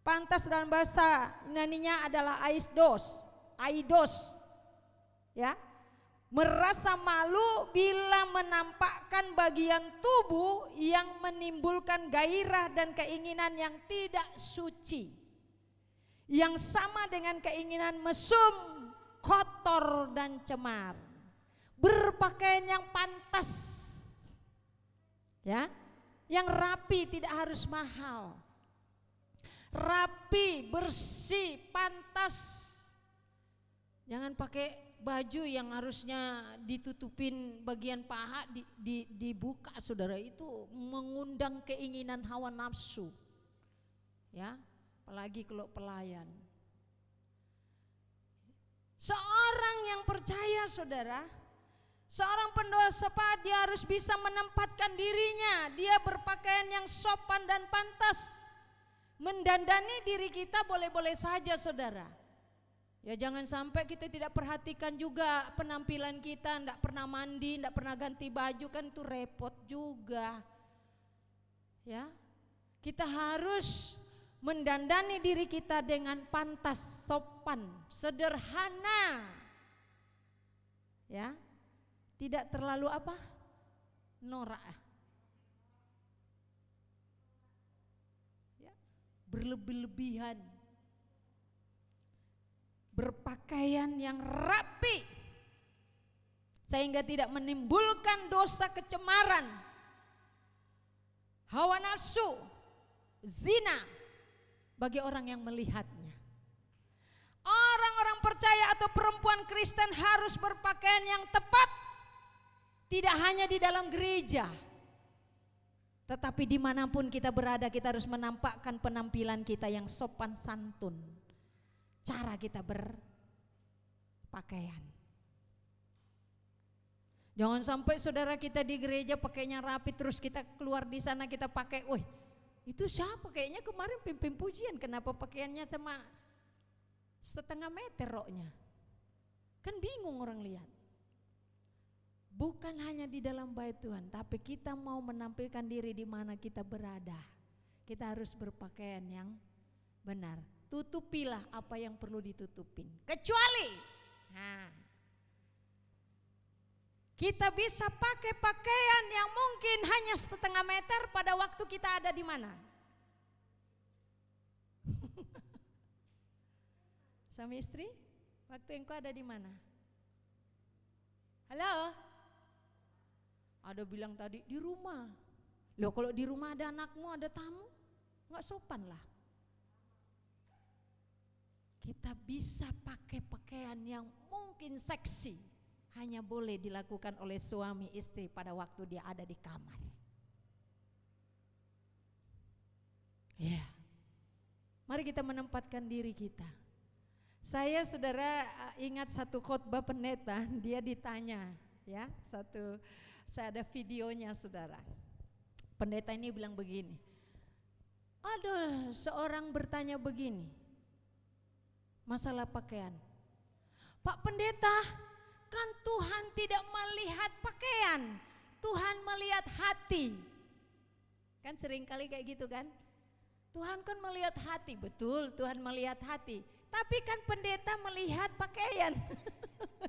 Pantas dalam bahasa Yunaninya adalah aidos. Ya. Merasa malu bila menampakkan bagian tubuh yang menimbulkan gairah dan keinginan yang tidak suci. Yang sama dengan keinginan mesum, kotor dan cemar. Berpakaian yang pantas, ya, yang rapi, tidak harus mahal, rapi, bersih, pantas. Jangan pakai baju yang harusnya ditutupin bagian paha dibuka saudara, itu mengundang keinginan hawa nafsu, ya, apalagi kalau pelayan. Seorang yang percaya saudara, seorang pendosa dia harus bisa menempatkan dirinya, dia berpakaian yang sopan dan pantas. Mendandani diri kita boleh-boleh saja saudara. Ya jangan sampai kita tidak perhatikan juga penampilan kita, tidak pernah mandi, tidak pernah ganti baju, kan itu repot juga. Ya, kita harus mendandani diri kita dengan pantas, sopan, sederhana. Ya. Tidak terlalu apa? Norak. Ya, berlebih-lebihan. Berpakaian yang rapi sehingga tidak menimbulkan dosa kecemaran, hawa nafsu, zina bagi orang yang melihatnya. Orang-orang percaya atau perempuan Kristen harus berpakaian yang tepat. Tidak hanya di dalam gereja, tetapi dimanapun kita berada kita harus menampakkan penampilan kita yang sopan santun. Cara kita berpakaian. Jangan sampai saudara kita di gereja pakainya rapi terus kita keluar di sana kita pakai, wih itu siapa kayaknya kemarin pimpin pujian kenapa pakaiannya cuma setengah meter roknya. Kan bingung orang lihat. Bukan hanya di dalam bait Tuhan, tapi kita mau menampilkan diri di mana kita berada. Kita harus berpakaian yang benar. Tutupilah apa yang perlu ditutupin. Kecuali kita bisa pakai pakaian yang mungkin hanya setengah meter pada waktu kita ada di mana? Suami istri, waktu engkau ada di mana? Halo? Ada bilang tadi di rumah. Loh kalau di rumah ada anakmu, ada tamu, nggak sopan lah. Kita bisa pakai pakaian yang mungkin seksi, hanya boleh dilakukan oleh suami istri pada waktu dia ada di kamar. Ya, mari kita menempatkan diri kita. Saya saudara ingat satu khotbah pendeta, dia ditanya, ya saya ada videonya saudara. Pendeta ini bilang begini, ada seorang bertanya begini, masalah pakaian. Pak Pendeta, kan Tuhan tidak melihat pakaian, Tuhan melihat hati. Kan sering kali kayak gitu kan. Tuhan kan melihat hati, betul Tuhan melihat hati. Tapi kan pendeta melihat pakaian.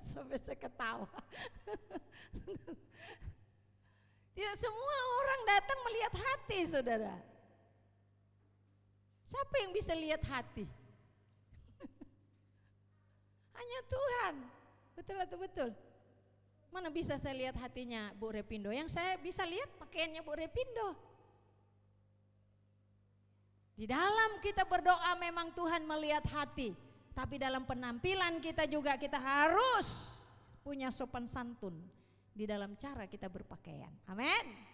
Sampai saya ketawa. Tidak semua orang datang melihat hati saudara. Siapa yang bisa lihat hati? Hanya Tuhan. Betul atau betul? Mana bisa saya lihat hatinya Bu Repindo? Yang saya bisa lihat pakaiannya Bu Repindo. Di dalam kita berdoa memang Tuhan melihat hati, tapi dalam penampilan kita juga kita harus punya sopan santun di dalam cara kita berpakaian. Amin.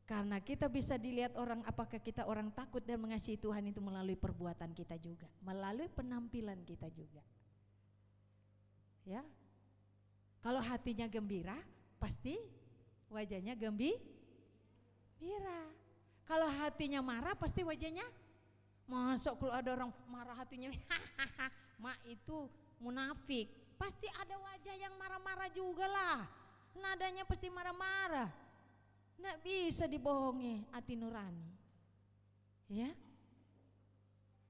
Karena kita bisa dilihat orang, apakah kita orang takut dan mengasihi Tuhan itu melalui perbuatan kita juga, melalui penampilan kita juga. Ya. Kalau hatinya gembira, pasti wajahnya gembira. Kalau hatinya marah, pasti wajahnya masuk. Kalau ada orang marah hatinya, hahaha, mak itu munafik. Pasti ada wajah yang marah-marah juga lah. Nadanya pasti marah-marah. Nggak bisa dibohongi hati nurani. Ya.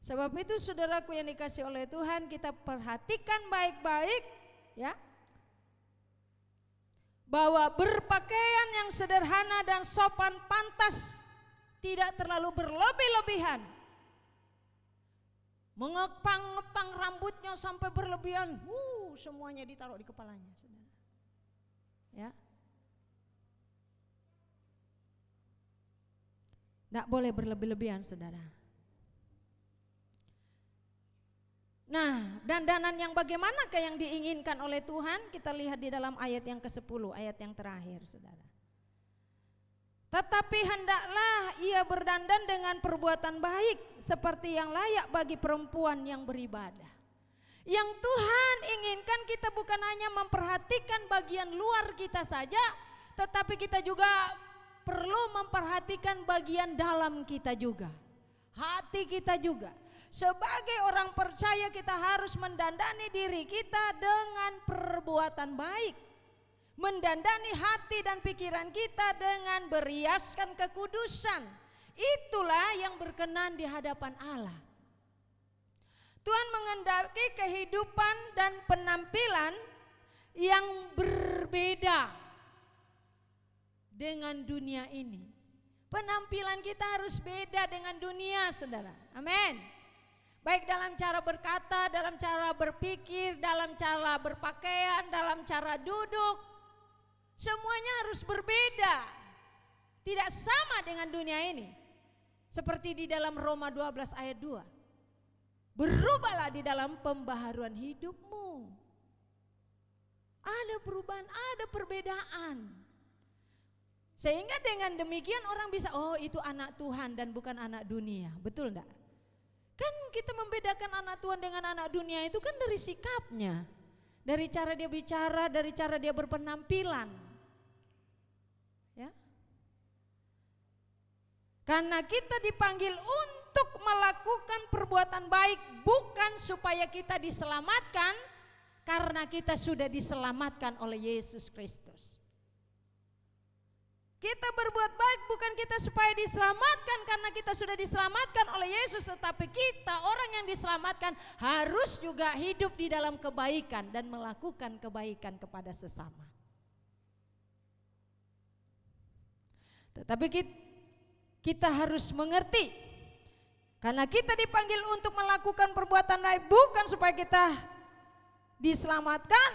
Sebab itu saudaraku yang dikasih oleh Tuhan, kita perhatikan baik-baik, ya. Bahwa berpakaian yang sederhana dan sopan pantas, tidak terlalu berlebih-lebihan. Mengepang-ngepang rambutnya sampai berlebihan, semuanya ditaruh di kepalanya, saudara. Ya. Nggak boleh berlebih-lebihan, saudara. Nah, dandanan yang bagaimanakah yang diinginkan oleh Tuhan? Kita lihat di dalam ayat yang ke-10, ayat yang terakhir, saudara. Tetapi hendaklah ia berdandan dengan perbuatan baik, seperti yang layak bagi perempuan yang beribadah. Yang Tuhan inginkan kita bukan hanya memperhatikan bagian luar kita saja, tetapi kita juga perlu memperhatikan bagian dalam kita juga, hati kita juga. Sebagai orang percaya kita harus mendandani diri kita dengan perbuatan baik, mendandani hati dan pikiran kita dengan berhiaskan kekudusan. Itulah yang berkenan di hadapan Allah. Tuhan menghendaki kehidupan dan penampilan yang berbeda dengan dunia ini. Penampilan kita harus beda dengan dunia, saudara. Amin. Baik dalam cara berkata, dalam cara berpikir, dalam cara berpakaian, dalam cara duduk. Semuanya harus berbeda. Tidak sama dengan dunia ini. Seperti di dalam Roma 12 ayat 2. Berubahlah di dalam pembaharuan hidupmu. Ada perubahan, ada perbedaan. Sehingga dengan demikian orang bisa, oh itu anak Tuhan dan bukan anak dunia. Betul enggak? Kan kita membedakan anak Tuhan dengan anak dunia itu kan dari sikapnya, dari cara dia bicara, dari cara dia berpenampilan. Ya. Karena kita dipanggil untuk melakukan perbuatan baik, bukan supaya kita diselamatkan, karena kita sudah diselamatkan oleh Yesus Kristus. Kita berbuat baik bukan kita supaya diselamatkan karena kita sudah diselamatkan oleh Yesus, tetapi kita orang yang diselamatkan harus juga hidup di dalam kebaikan dan melakukan kebaikan kepada sesama. Tetapi kita harus mengerti, karena kita dipanggil untuk melakukan perbuatan baik bukan supaya kita diselamatkan,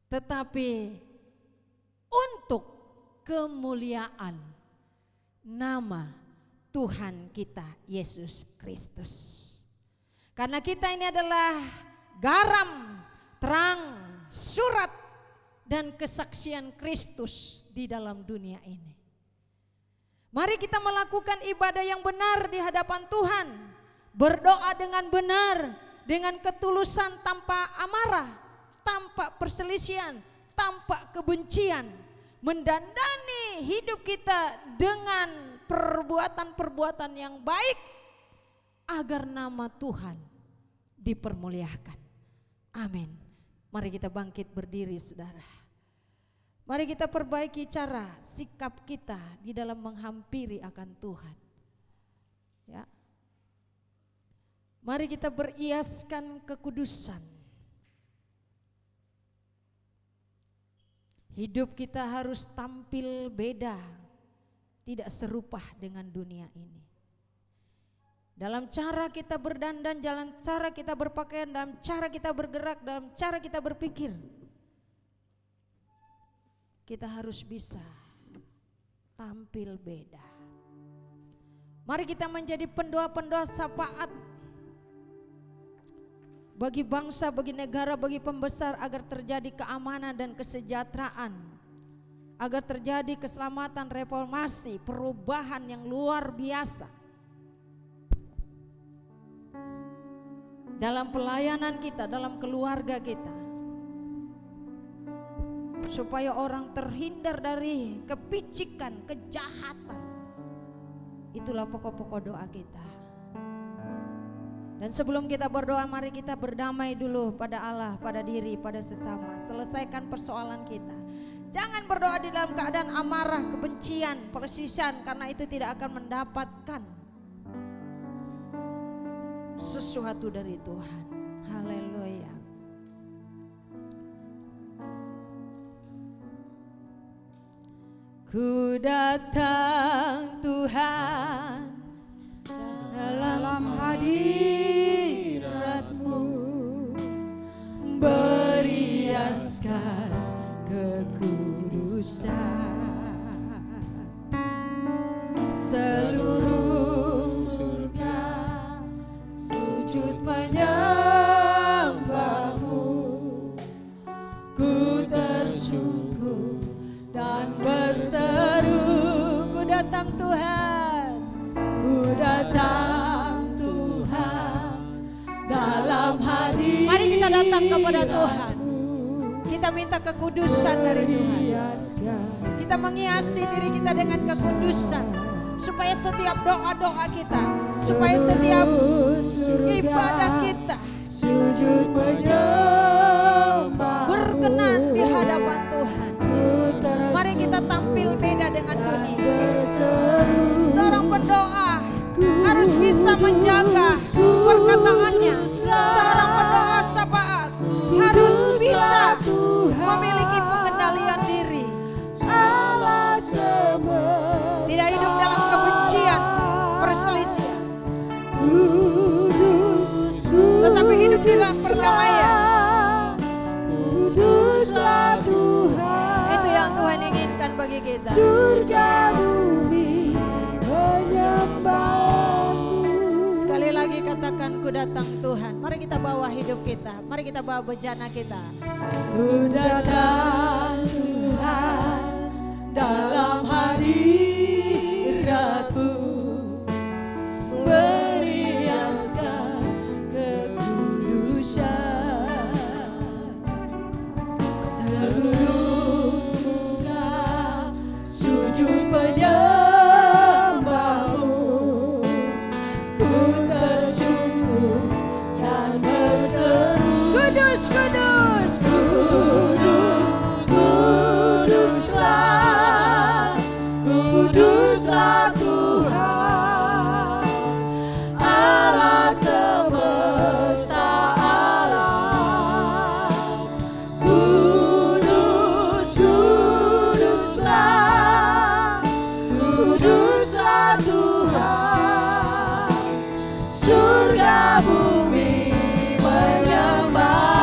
tetapi untuk kemuliaan nama Tuhan kita Yesus Kristus. Karena kita ini adalah garam, terang, surat, dan kesaksian Kristus di dalam dunia ini. Mari kita melakukan ibadah yang benar di hadapan Tuhan, berdoa dengan benar, dengan ketulusan tanpa amarah, tanpa perselisihan, tanpa kebencian, mendandani hidup kita dengan perbuatan-perbuatan yang baik agar nama Tuhan dipermuliakan. Amin. Mari kita bangkit berdiri, saudara. Mari kita perbaiki cara sikap kita di dalam menghampiri akan Tuhan. Ya. Mari kita berhiaskan kekudusan. Hidup kita harus tampil beda, tidak serupa dengan dunia ini. Dalam cara kita berdandan, dalam cara kita berpakaian, dalam cara kita bergerak, dalam cara kita berpikir, kita harus bisa tampil beda. Mari kita menjadi pendoa-pendoa syafaat bagi bangsa, bagi negara, bagi pembesar, agar terjadi keamanan dan kesejahteraan, agar terjadi keselamatan, reformasi, perubahan yang luar biasa dalam pelayanan kita, dalam keluarga kita, supaya orang terhindar dari kepicikan, kejahatan. Itulah pokok-pokok doa kita. Dan sebelum kita berdoa, mari kita berdamai dulu pada Allah, pada diri, pada sesama. Selesaikan persoalan kita. Jangan berdoa di dalam keadaan amarah, kebencian, persisan, karena itu tidak akan mendapatkan sesuatu dari Tuhan. Haleluya. Ku datang Tuhan dalam hadirat-Mu, beriaskan kekudusan. Seluruh surga sujud menyembah-Mu, ku tersyukur dan berseru. Ku datang Tuhan, ku datang Tuhan dalam hadirat. Mari kita datang kepada Tuhan. Kita minta kekudusan dari Tuhan. Kita menghiasi diri kita dengan kekudusan, supaya setiap doa-doa kita, supaya setiap ibadah kita sujud menyembah berkenan di hadapan Tuhan. Mari kita tampil beda dengan dunia. Seorang pendoa harus bisa menjaga perkataannya. Seorang pendoa syafaat harus bisa memiliki pengendalian diri. Tidak hidup dalam kebencian, perselisihan, tetapi hidup di dalam perdamaian. Itu yang Tuhan inginkan bagi kita. Surga bumi menyembah-Mu. Sekali lagi katakan, ku datang Tuhan. Mari kita bawa hidup kita, mari kita bawa bejana kita. Ku datang Tuhan dalam hadirat-Mu, beriaskan kekudusan. Seluruh surga sujud menyembah-Mu, ku tersyukur dan berseru. Kudus, kudus, Kudus, kuduslah, kuduslah Tuhan, Allah semesta alam. Kudus, kuduslah, kuduslah Tuhan, surga bumi menyembah.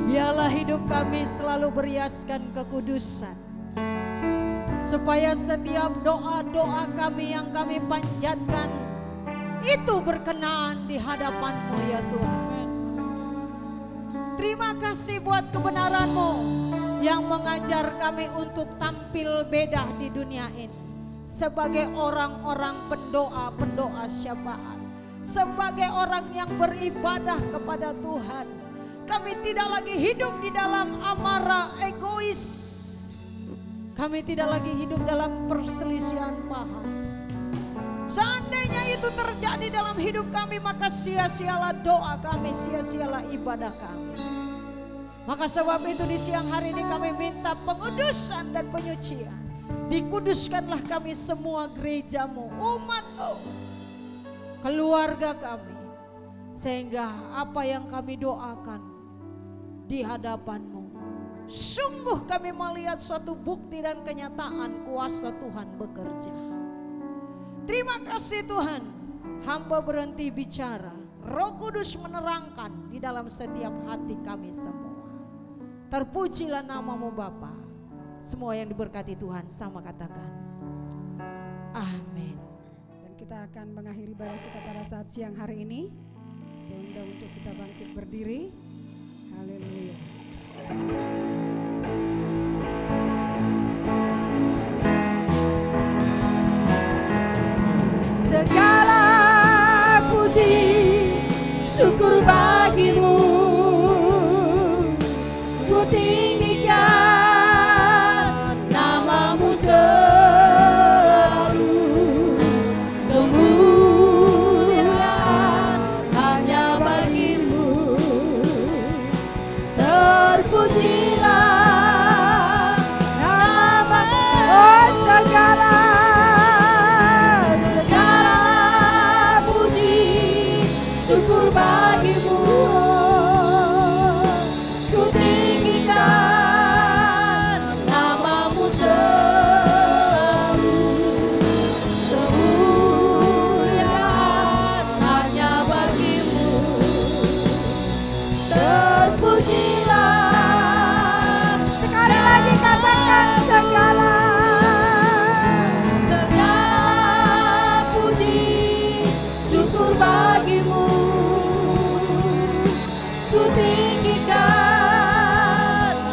Biarlah hidup kami selalu beriaskan kekudusan, supaya setiap doa-doa kami yang kami panjatkan itu berkenan di hadapan-Mu ya Tuhan. Terima kasih buat kebenaran-Mu yang mengajar kami untuk tampil beda di dunia ini. sebagai orang-orang pendoa syafaat, sebagai orang yang beribadah kepada Tuhan. Kami tidak lagi hidup di dalam amarah egois. Kami tidak lagi hidup dalam perselisihan paham. Seandainya itu terjadi dalam hidup kami, maka sia-sialah doa kami, sia-sialah ibadah kami. Maka sebab itu di siang hari ini kami minta pengudusan dan penyucian. Dikuduskanlah kami semua, gerejamu, umatmu, keluarga kami. Sehingga apa yang kami doakan di hadapanmu, sungguh kami melihat suatu bukti dan kenyataan kuasa Tuhan bekerja. Terima kasih Tuhan, hamba berhenti bicara, Roh Kudus menerangkan di dalam setiap hati kami semua. Terpujilah namamu Bapa. Semua yang diberkati Tuhan sama katakan amin. Dan kita akan mengakhiri ibadah kita pada saat siang hari ini, sehingga untuk kita bangkit berdiri. Haleluya. Segala puji syukur bagimu, ku tinggikan namamu selalu. Kemuliaan hanya bagimu, terpujilah namamu. Oh segala syukur bagimu, ku tinggikan namamu selalu. Kemuliaan hanya bagimu, terpujilah. Sekali lagi katakan segala puji syukur bagimu, ku tinggikan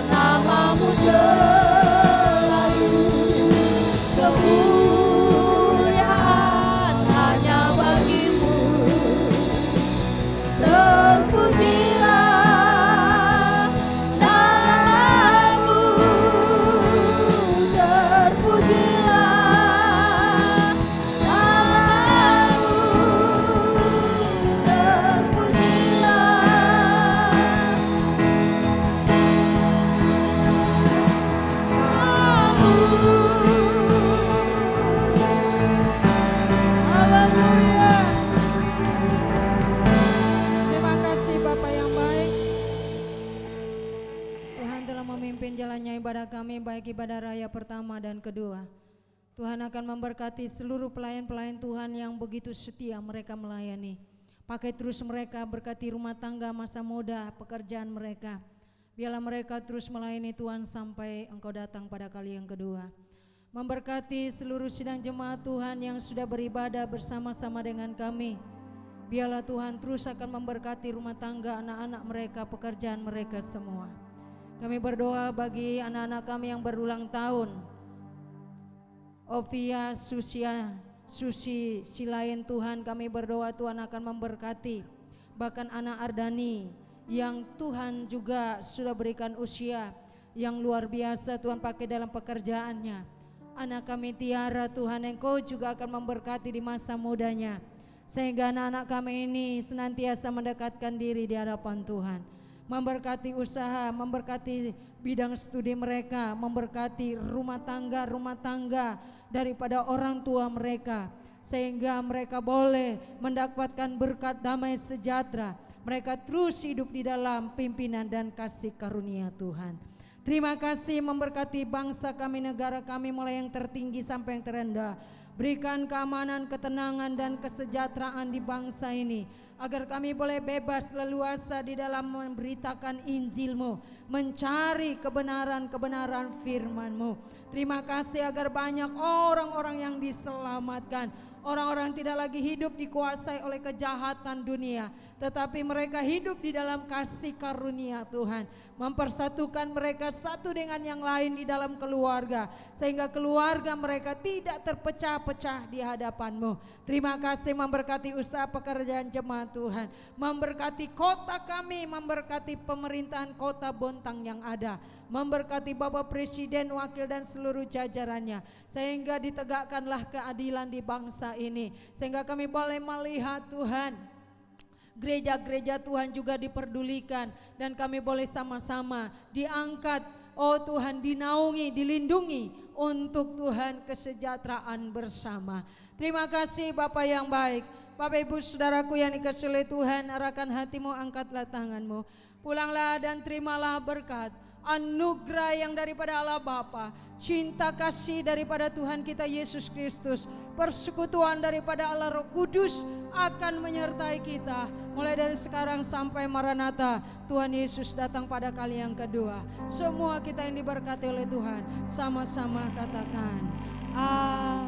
namamu selalu. Kemuliaan hanya bagimu, terpujilah namamu, terpujilah namamu, haleluya. Terima kasih Bapak yang baik. Tuhan telah memimpin jalannya ibadah kami, baik ibadah raya pertama dan kedua. Tuhan akan memberkati seluruh pelayan-pelayan Tuhan yang begitu setia mereka melayani. Pakai terus mereka, berkati rumah tangga, masa muda, pekerjaan mereka. Biarlah mereka terus melayani Tuhan sampai Engkau datang pada kali yang kedua. Memberkati seluruh sidang jemaat Tuhan yang sudah beribadah bersama-sama dengan kami. Biarlah Tuhan terus akan memberkati rumah tangga, anak-anak mereka, pekerjaan mereka semua. Kami berdoa bagi anak-anak kami yang berulang tahun. Ovia, Susi, Silain, Tuhan kami berdoa Tuhan akan memberkati. Bahkan anak Ardani yang Tuhan juga sudah berikan usia yang luar biasa Tuhan pakai dalam pekerjaannya. Anak kami Tiara Tuhan Engkau juga akan memberkati di masa mudanya. Sehingga anak-anak kami ini senantiasa mendekatkan diri di hadapan Tuhan. Memberkati usaha, memberkati bidang studi mereka, memberkati rumah tangga daripada orang tua mereka. Sehingga mereka boleh mendapatkan berkat damai sejahtera. Mereka terus hidup di dalam pimpinan dan kasih karunia Tuhan. Terima kasih memberkati bangsa kami, negara kami mulai yang tertinggi sampai yang terendah. Berikan keamanan, ketenangan dan kesejahteraan di bangsa ini. agar kami boleh bebas leluasa di dalam memberitakan Injil-Mu, mencari kebenaran-kebenaran firman-Mu. Terima kasih agar banyak orang-orang yang diselamatkan. Orang-orang tidak lagi hidup dikuasai oleh kejahatan dunia, tetapi mereka hidup di dalam kasih karunia Tuhan. Mempersatukan mereka satu dengan yang lain di dalam keluarga, sehingga keluarga mereka tidak terpecah-pecah di hadapan-Mu. Terima kasih memberkati usaha pekerjaan jemaat Tuhan, memberkati kota kami, memberkati pemerintahan kota Bontang yang ada, memberkati Bapak Presiden, Wakil dan seluruh jajarannya, sehingga ditegakkanlah keadilan di bangsa ini, sehingga kami boleh melihat Tuhan, gereja-gereja Tuhan juga diperdulikan, dan kami boleh sama-sama diangkat, oh Tuhan, dinaungi, dilindungi untuk Tuhan kesejahteraan bersama. Terima kasih Bapak yang baik. Bapak Ibu Saudaraku yang dikasihi oleh Tuhan, arahkan hatimu, angkatlah tanganmu, pulanglah dan terimalah berkat, anugerah yang daripada Allah Bapa, cinta kasih daripada Tuhan kita Yesus Kristus, persekutuan daripada Allah Roh Kudus akan menyertai kita mulai dari sekarang sampai Maranatha, Tuhan Yesus datang pada kali yang kedua. Semua kita yang diberkati oleh Tuhan, sama-sama katakan amin.